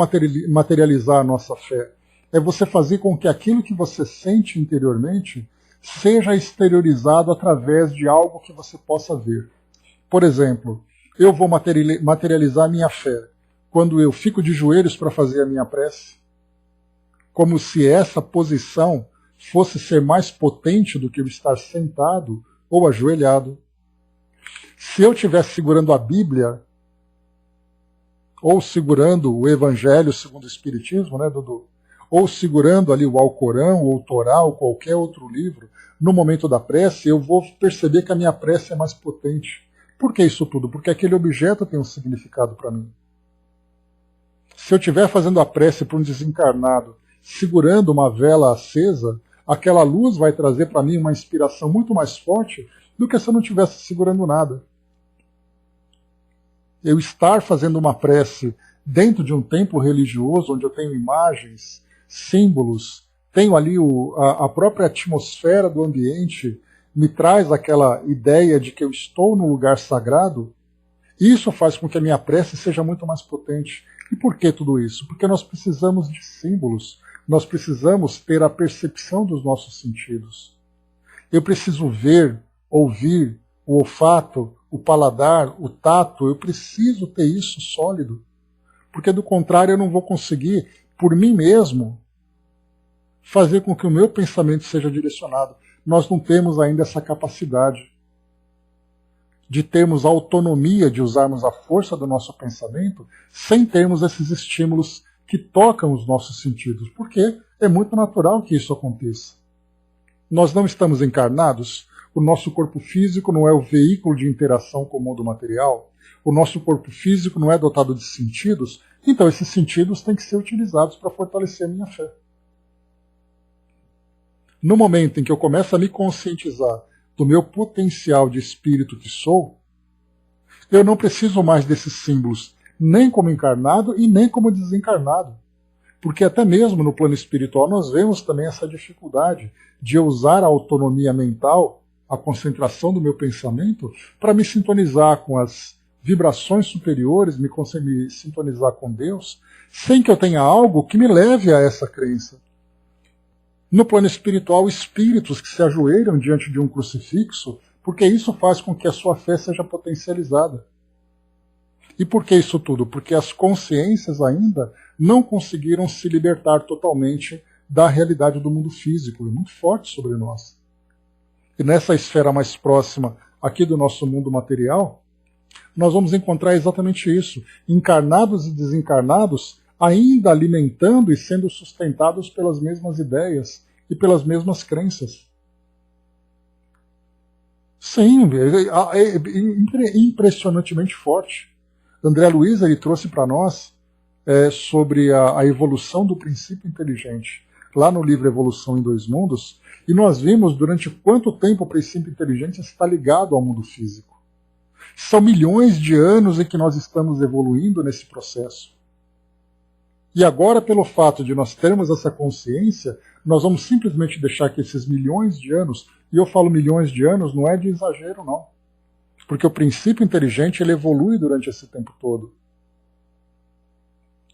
Speaker 1: materializar a nossa fé? É você fazer com que aquilo que você sente interiormente seja exteriorizado através de algo que você possa ver. Por exemplo, eu vou materializar a minha fé quando eu fico de joelhos para fazer a minha prece, como se essa posição fosse ser mais potente do que eu estar sentado ou ajoelhado. Se eu estivesse segurando a Bíblia, ou segurando o Evangelho segundo o Espiritismo, né, Dudu? Ou segurando ali o Alcorão, ou o Torá, ou qualquer outro livro, no momento da prece, eu vou perceber que a minha prece é mais potente. Por que isso tudo? Porque aquele objeto tem um significado para mim. Se eu estiver fazendo a prece para um desencarnado, segurando uma vela acesa, aquela luz vai trazer para mim uma inspiração muito mais forte do que se eu não estivesse segurando nada. Eu estar fazendo uma prece dentro de um templo religioso, onde eu tenho imagens, símbolos, tenho ali a própria atmosfera do ambiente, me traz aquela ideia de que eu estou num lugar sagrado, isso faz com que a minha prece seja muito mais potente. E por que tudo isso? Porque nós precisamos de símbolos, nós precisamos ter a percepção dos nossos sentidos. Eu preciso ver, ouvir, o olfato, o paladar, o tato, eu preciso ter isso sólido. Porque do contrário eu não vou conseguir, por mim mesmo, fazer com que o meu pensamento seja direcionado. Nós não temos ainda essa capacidade de termos a autonomia de usarmos a força do nosso pensamento sem termos esses estímulos que tocam os nossos sentidos, porque é muito natural que isso aconteça. Nós não estamos encarnados, o nosso corpo físico não é o veículo de interação com o mundo material, o nosso corpo físico não é dotado de sentidos, então esses sentidos têm que ser utilizados para fortalecer a minha fé. No momento em que eu começo a me conscientizar do meu potencial de espírito que sou, eu não preciso mais desses símbolos, nem como encarnado e nem como desencarnado. Porque até mesmo no plano espiritual nós vemos também essa dificuldade de eu usar a autonomia mental, a concentração do meu pensamento, para me sintonizar com as vibrações superiores, me sintonizar com Deus, sem que eu tenha algo que me leve a essa crença. No plano espiritual, espíritos que se ajoelham diante de um crucifixo, porque isso faz com que a sua fé seja potencializada. E por que isso tudo? Porque as consciências ainda não conseguiram se libertar totalmente da realidade do mundo físico, é muito forte sobre nós. E nessa esfera mais próxima aqui do nosso mundo material, nós vamos encontrar exatamente isso, encarnados e desencarnados ainda alimentando e sendo sustentados pelas mesmas ideias e pelas mesmas crenças. Sim, impressionantemente forte. André Luiz ele trouxe para nós sobre a evolução do princípio inteligente, lá no livro Evolução em Dois Mundos, e nós vimos durante quanto tempo o princípio inteligente está ligado ao mundo físico. São milhões de anos em que nós estamos evoluindo nesse processo. E agora, pelo fato de nós termos essa consciência, nós vamos simplesmente deixar que esses milhões de anos, e eu falo milhões de anos, não é de exagero não, porque o princípio inteligente ele evolui durante esse tempo todo.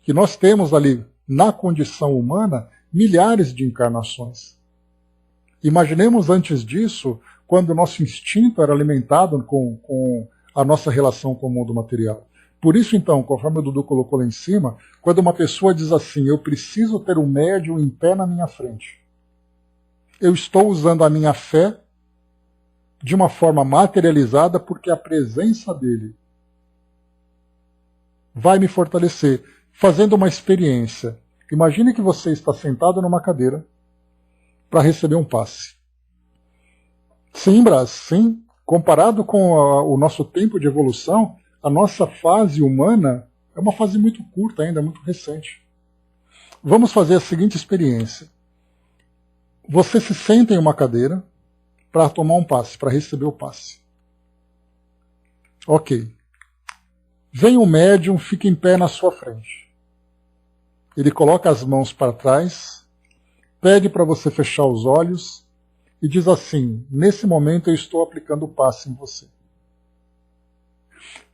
Speaker 1: Que nós temos ali, na condição humana, milhares de encarnações. Imaginemos antes disso, quando o nosso instinto era alimentado com a nossa relação com o mundo material. Por isso, então, conforme o Dudu colocou lá em cima, quando uma pessoa diz assim, eu preciso ter um médium em pé na minha frente, eu estou usando a minha fé de uma forma materializada porque a presença dele vai me fortalecer. Fazendo uma experiência. Imagine que você está sentado numa cadeira para receber um passe. Sim, Brás, sim. Comparado com o nosso tempo de evolução, a nossa fase humana é uma fase muito curta ainda, muito recente. Vamos fazer a seguinte experiência. Você se senta em uma cadeira para tomar um passe, para receber o passe. Ok. Vem um médium, fica em pé na sua frente. Ele coloca as mãos para trás, pede para você fechar os olhos e diz assim, nesse momento eu estou aplicando o passe em você.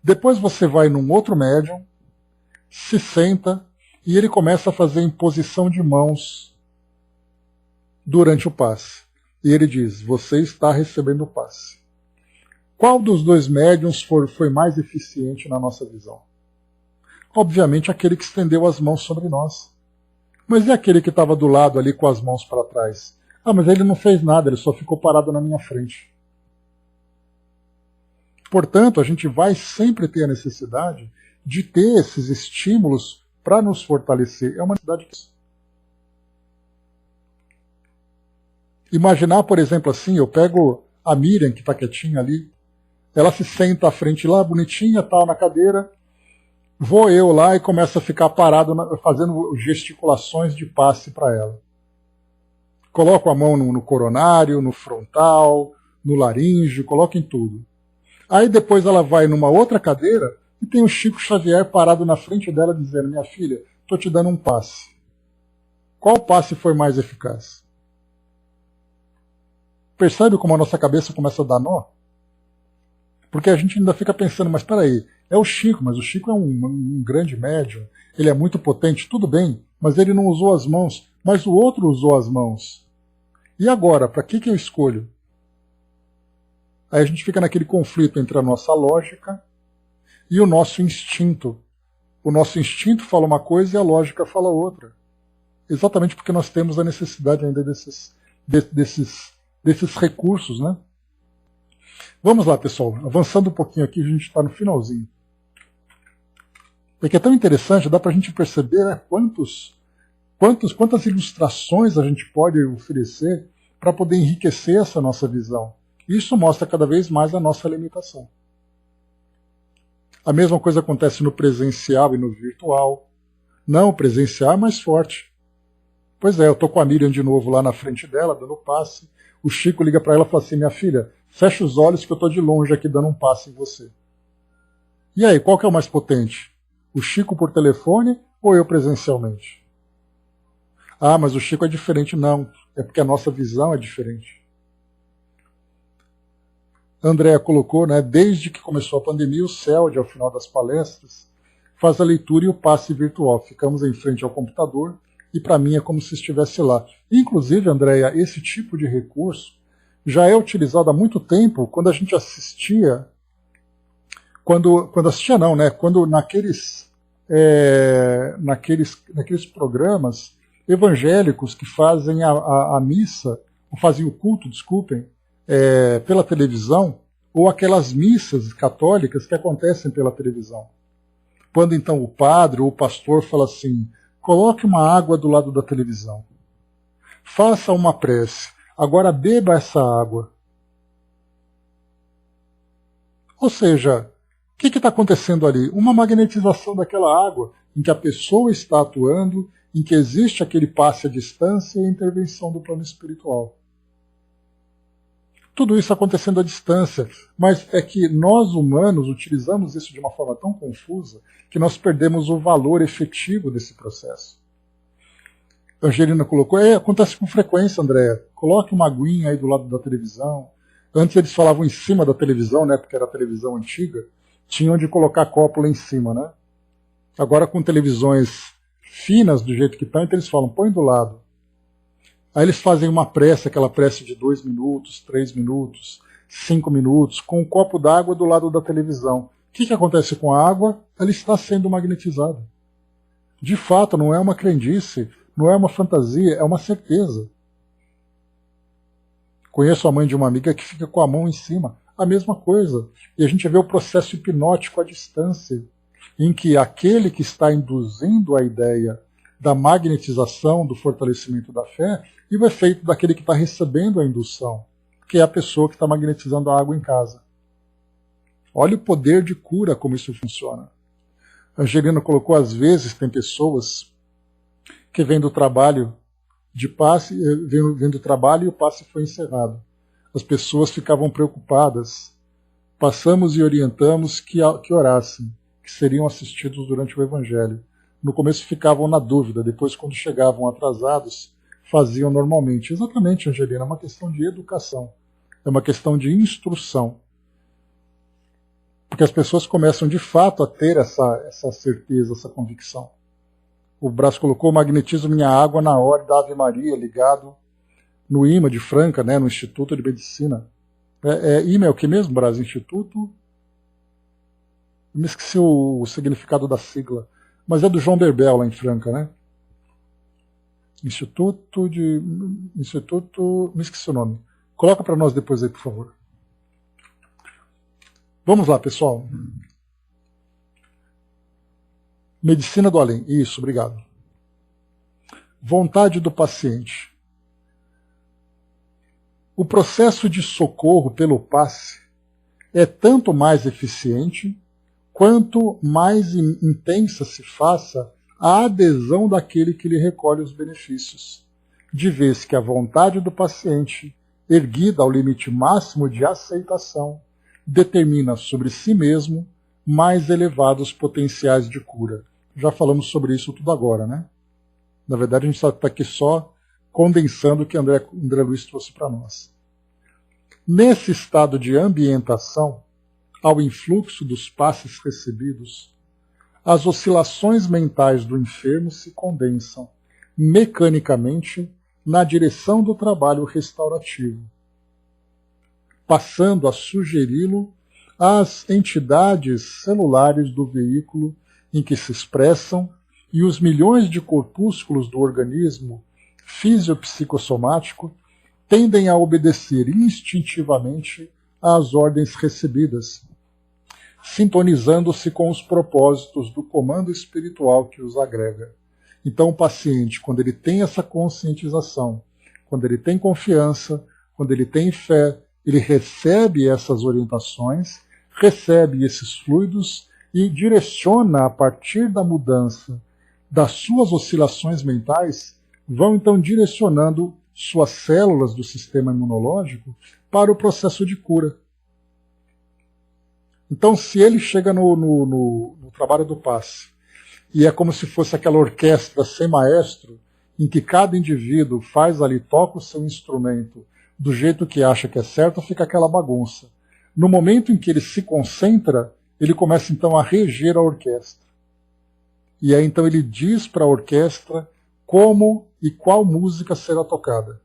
Speaker 1: Depois você vai num outro médium, se senta e ele começa a fazer imposição de mãos durante o passe. E ele diz, você está recebendo o passe. Qual dos dois médiums foi mais eficiente na nossa visão? Obviamente aquele que estendeu as mãos sobre nós. Mas e aquele que estava do lado ali com as mãos para trás? Ah, mas ele não fez nada, ele só ficou parado na minha frente. Portanto, a gente vai sempre ter a necessidade de ter esses estímulos para nos fortalecer. É uma necessidade que... Imaginar, por exemplo, assim, eu pego a Miriam, que está quietinha ali, ela se senta à frente lá, bonitinha, tal, na cadeira, vou eu lá e começo a ficar parado, fazendo gesticulações de passe para ela. Coloco a mão no coronário, no frontal, no laríngeo, coloco em tudo. Aí depois ela vai numa outra cadeira e tem o Chico Xavier parado na frente dela dizendo, minha filha, estou te dando um passe. Qual passe foi mais eficaz? Percebe como a nossa cabeça começa a dar nó? Porque a gente ainda fica pensando, mas espera aí, é o Chico, mas o Chico é um grande médium, ele é muito potente, tudo bem, mas ele não usou as mãos, mas o outro usou as mãos. E agora, para que eu escolho? Aí a gente fica naquele conflito entre a nossa lógica e o nosso instinto. O nosso instinto fala uma coisa e a lógica fala outra. Exatamente porque nós temos a necessidade ainda desses recursos, né? Vamos lá, pessoal. Avançando um pouquinho aqui, a gente está no finalzinho. Porque é tão interessante, dá para a gente perceber, né, quantas ilustrações a gente pode oferecer para poder enriquecer essa nossa visão. Isso mostra cada vez mais a nossa limitação. A mesma coisa acontece no presencial e no virtual. Não, o presencial é mais forte. Pois é, eu estou com a Miriam de novo lá na frente dela, dando passe. O Chico liga para ela e fala assim, minha filha, fecha os olhos que eu estou de longe aqui dando um passe em você. E aí, qual que é o mais potente? O Chico por telefone ou eu presencialmente? Ah, mas o Chico é diferente. Não, é porque a nossa visão é diferente. A Andréa colocou, né, desde que começou a pandemia, o CELD, ao final das palestras, faz a leitura e o passe virtual. Ficamos em frente ao computador e para mim é como se estivesse lá. Inclusive, Andréa, esse tipo de recurso já é utilizado há muito tempo quando a gente assistia, quando assistia não, né, quando naqueles programas evangélicos que fazem a missa, ou fazem o culto, desculpem, pela televisão, ou aquelas missas católicas que acontecem pela televisão. Quando então o padre ou o pastor fala assim, coloque uma água do lado da televisão, faça uma prece, agora beba essa água. Ou seja, o que está acontecendo ali? Uma magnetização daquela água, em que a pessoa está atuando, em que existe aquele passe à distância e a intervenção do plano espiritual. Tudo isso acontecendo à distância, mas é que nós humanos utilizamos isso de uma forma tão confusa que nós perdemos o valor efetivo desse processo. Angelina colocou, acontece com frequência, Andréa. Coloque uma aguinha aí do lado da televisão. Antes eles falavam em cima da televisão, né, porque era a televisão antiga, tinham de colocar copo lá em cima, né? Agora com televisões finas do jeito que estão, então eles falam, põe do lado. Aí eles fazem uma prece, aquela prece de 2 minutos, 3 minutos, 5 minutos, com um copo d'água do lado da televisão. O que acontece com a água? Ela está sendo magnetizada. De fato, não é uma crendice, não é uma fantasia, é uma certeza. Conheço a mãe de uma amiga que fica com a mão em cima. A mesma coisa. E a gente vê o processo hipnótico à distância, em que aquele que está induzindo a ideia da magnetização, do fortalecimento da fé, e o efeito daquele que está recebendo a indução, que é a pessoa que está magnetizando a água em casa. Olha o poder de cura, como isso funciona. A Angelina colocou, às vezes, tem pessoas que vêm do trabalho de passe, vêm do trabalho e o passe foi encerrado. As pessoas ficavam preocupadas. Passamos e orientamos que orassem, que seriam assistidos durante o Evangelho. No começo ficavam na dúvida, depois, quando chegavam atrasados, faziam normalmente. Exatamente, Angelina, é uma questão de educação, é uma questão de instrução. Porque as pessoas começam de fato a ter essa certeza, essa convicção. O Brás colocou, magnetizo minha água na hora da Ave Maria, ligado no IMA de Franca, né, no Instituto de Medicina. IMA é o que mesmo, Brás? Instituto? Eu me esqueci o significado da sigla. Mas é do João Berbel, lá em Franca, né? Instituto... Me esqueci o nome. Coloca para nós depois aí, por favor. Vamos lá, pessoal. Medicina do além. Isso, obrigado. Vontade do paciente. O processo de socorro pelo passe é tanto mais eficiente quanto mais intensa se faça a adesão daquele que lhe recolhe os benefícios, de vez que a vontade do paciente, erguida ao limite máximo de aceitação, determina sobre si mesmo mais elevados potenciais de cura. Já falamos sobre isso tudo agora, né? Na verdade, a gente está aqui só condensando o que André Luiz trouxe para nós. Nesse estado de ambientação, ao influxo dos passes recebidos, as oscilações mentais do enfermo se condensam mecanicamente na direção do trabalho restaurativo, passando a sugeri-lo às entidades celulares do veículo em que se expressam e os milhões de corpúsculos do organismo fisiopsicossomático tendem a obedecer instintivamente às ordens recebidas, sintonizando-se com os propósitos do comando espiritual que os agrega. Então o paciente, quando ele tem essa conscientização, quando ele tem confiança, quando ele tem fé, ele recebe essas orientações, recebe esses fluidos e direciona a partir da mudança das suas oscilações mentais, vão então direcionando suas células do sistema imunológico para o processo de cura. Então, se ele chega no trabalho do passe, e é como se fosse aquela orquestra sem maestro, em que cada indivíduo faz ali, toca o seu instrumento do jeito que acha que é certo, fica aquela bagunça. No momento em que ele se concentra, ele começa então a reger a orquestra. E aí então ele diz para a orquestra como e qual música será tocada.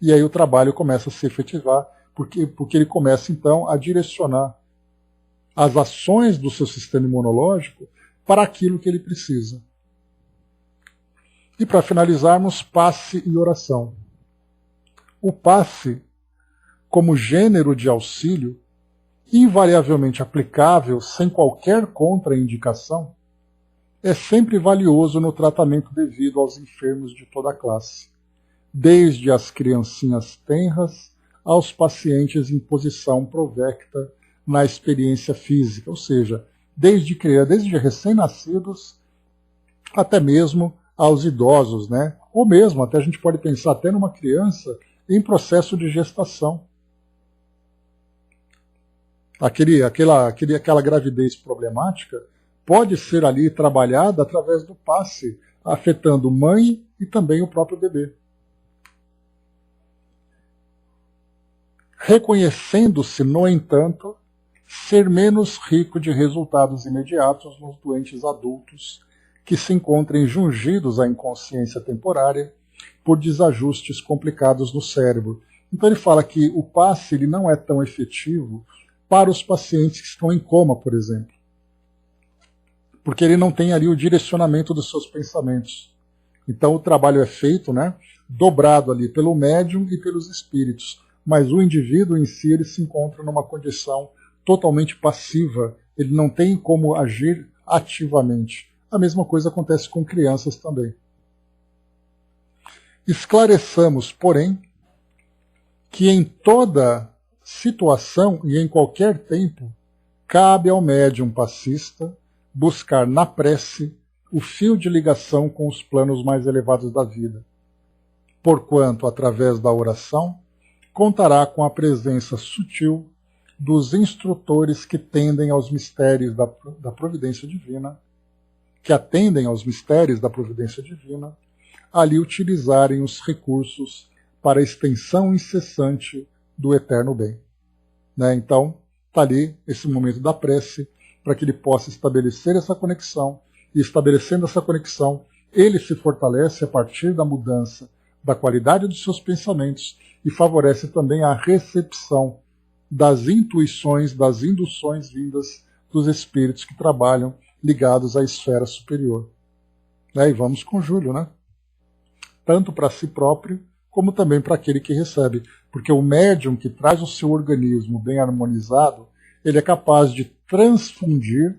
Speaker 1: E aí o trabalho começa a se efetivar, porque ele começa então a direcionar as ações do seu sistema imunológico para aquilo que ele precisa. E para finalizarmos, passe e oração. O passe, como gênero de auxílio, invariavelmente aplicável sem qualquer contraindicação, é sempre valioso no tratamento devido aos enfermos de toda a classe, desde as criancinhas tenras aos pacientes em posição provecta na experiência física, ou seja, desde recém-nascidos até mesmo aos idosos, né? Ou mesmo, até a gente pode pensar até numa criança em processo de gestação. Aquela gravidez problemática pode ser ali trabalhada através do passe, afetando mãe e também o próprio bebê. Reconhecendo-se, no entanto, ser menos rico de resultados imediatos nos doentes adultos que se encontrem jungidos à inconsciência temporária por desajustes complicados no cérebro. Então ele fala que o passe ele não é tão efetivo para os pacientes que estão em coma, por exemplo, porque ele não tem ali o direcionamento dos seus pensamentos. Então o trabalho é feito, né, dobrado ali pelo médium e pelos espíritos, mas o indivíduo em si ele se encontra numa condição totalmente passiva, ele não tem como agir ativamente. A mesma coisa acontece com crianças também. Esclareçamos, porém, que em toda situação e em qualquer tempo, cabe ao médium passista buscar na prece o fio de ligação com os planos mais elevados da vida, porquanto, através da oração, contará com a presença sutil dos instrutores que tendem aos mistérios da providência divina, que atendem aos mistérios da providência divina, ali utilizarem os recursos para a extensão incessante do eterno bem. Né? Então, está ali esse momento da prece, para que ele possa estabelecer essa conexão, e estabelecendo essa conexão, ele se fortalece a partir da mudança da qualidade dos seus pensamentos e favorece também a recepção das intuições, das induções vindas dos espíritos que trabalham ligados à esfera superior. E vamos com Júlio, né? Tanto para si próprio, como também para aquele que recebe. Porque o médium que traz o seu organismo bem harmonizado, ele é capaz de transfundir,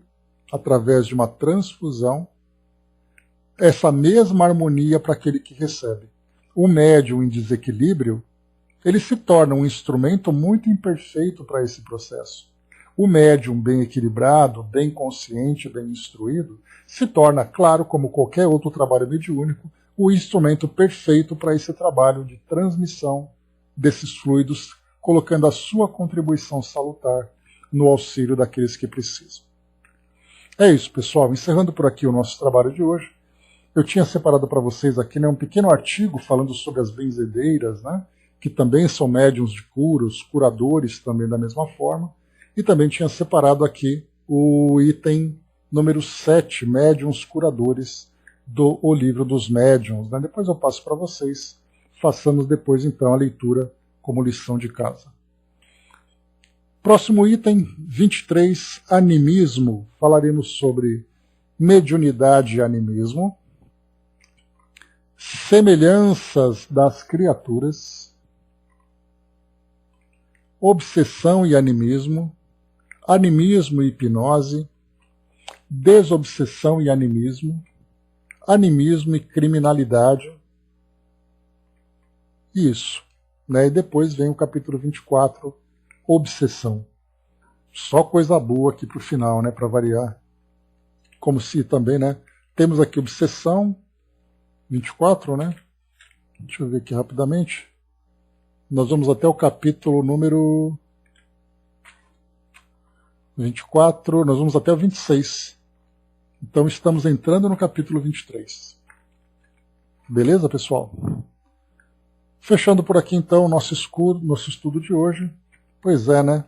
Speaker 1: através de uma transfusão, essa mesma harmonia para aquele que recebe. O médium em desequilíbrio, ele se torna um instrumento muito imperfeito para esse processo. O médium bem equilibrado, bem consciente, bem instruído, se torna, claro, como qualquer outro trabalho mediúnico, o instrumento perfeito para esse trabalho de transmissão desses fluidos, colocando a sua contribuição salutar no auxílio daqueles que precisam. É isso, pessoal. Encerrando por aqui o nosso trabalho de hoje, eu tinha separado para vocês aqui, né, um pequeno artigo falando sobre as benzedeiras, né, que também são médiuns de cura, os curadores também da mesma forma, e também tinha separado aqui o item número 7, médiuns curadores, do O Livro dos Médiuns. Né? Depois eu passo para vocês, façamos depois então a leitura como lição de casa. Próximo item, 23, animismo. Falaremos sobre mediunidade e animismo, semelhanças das criaturas, obsessão e animismo e hipnose, desobsessão e animismo e criminalidade. Isso. Né? E depois vem o capítulo 24, obsessão. Só coisa boa aqui para o final, né? Para variar. Como se também, né? Temos aqui obsessão, 24, né? Deixa eu ver aqui rapidamente. Nós vamos até o capítulo número 24, nós vamos até o 26. Então estamos entrando no capítulo 23. Beleza, pessoal? Fechando por aqui então o nosso estudo de hoje. Pois é, né?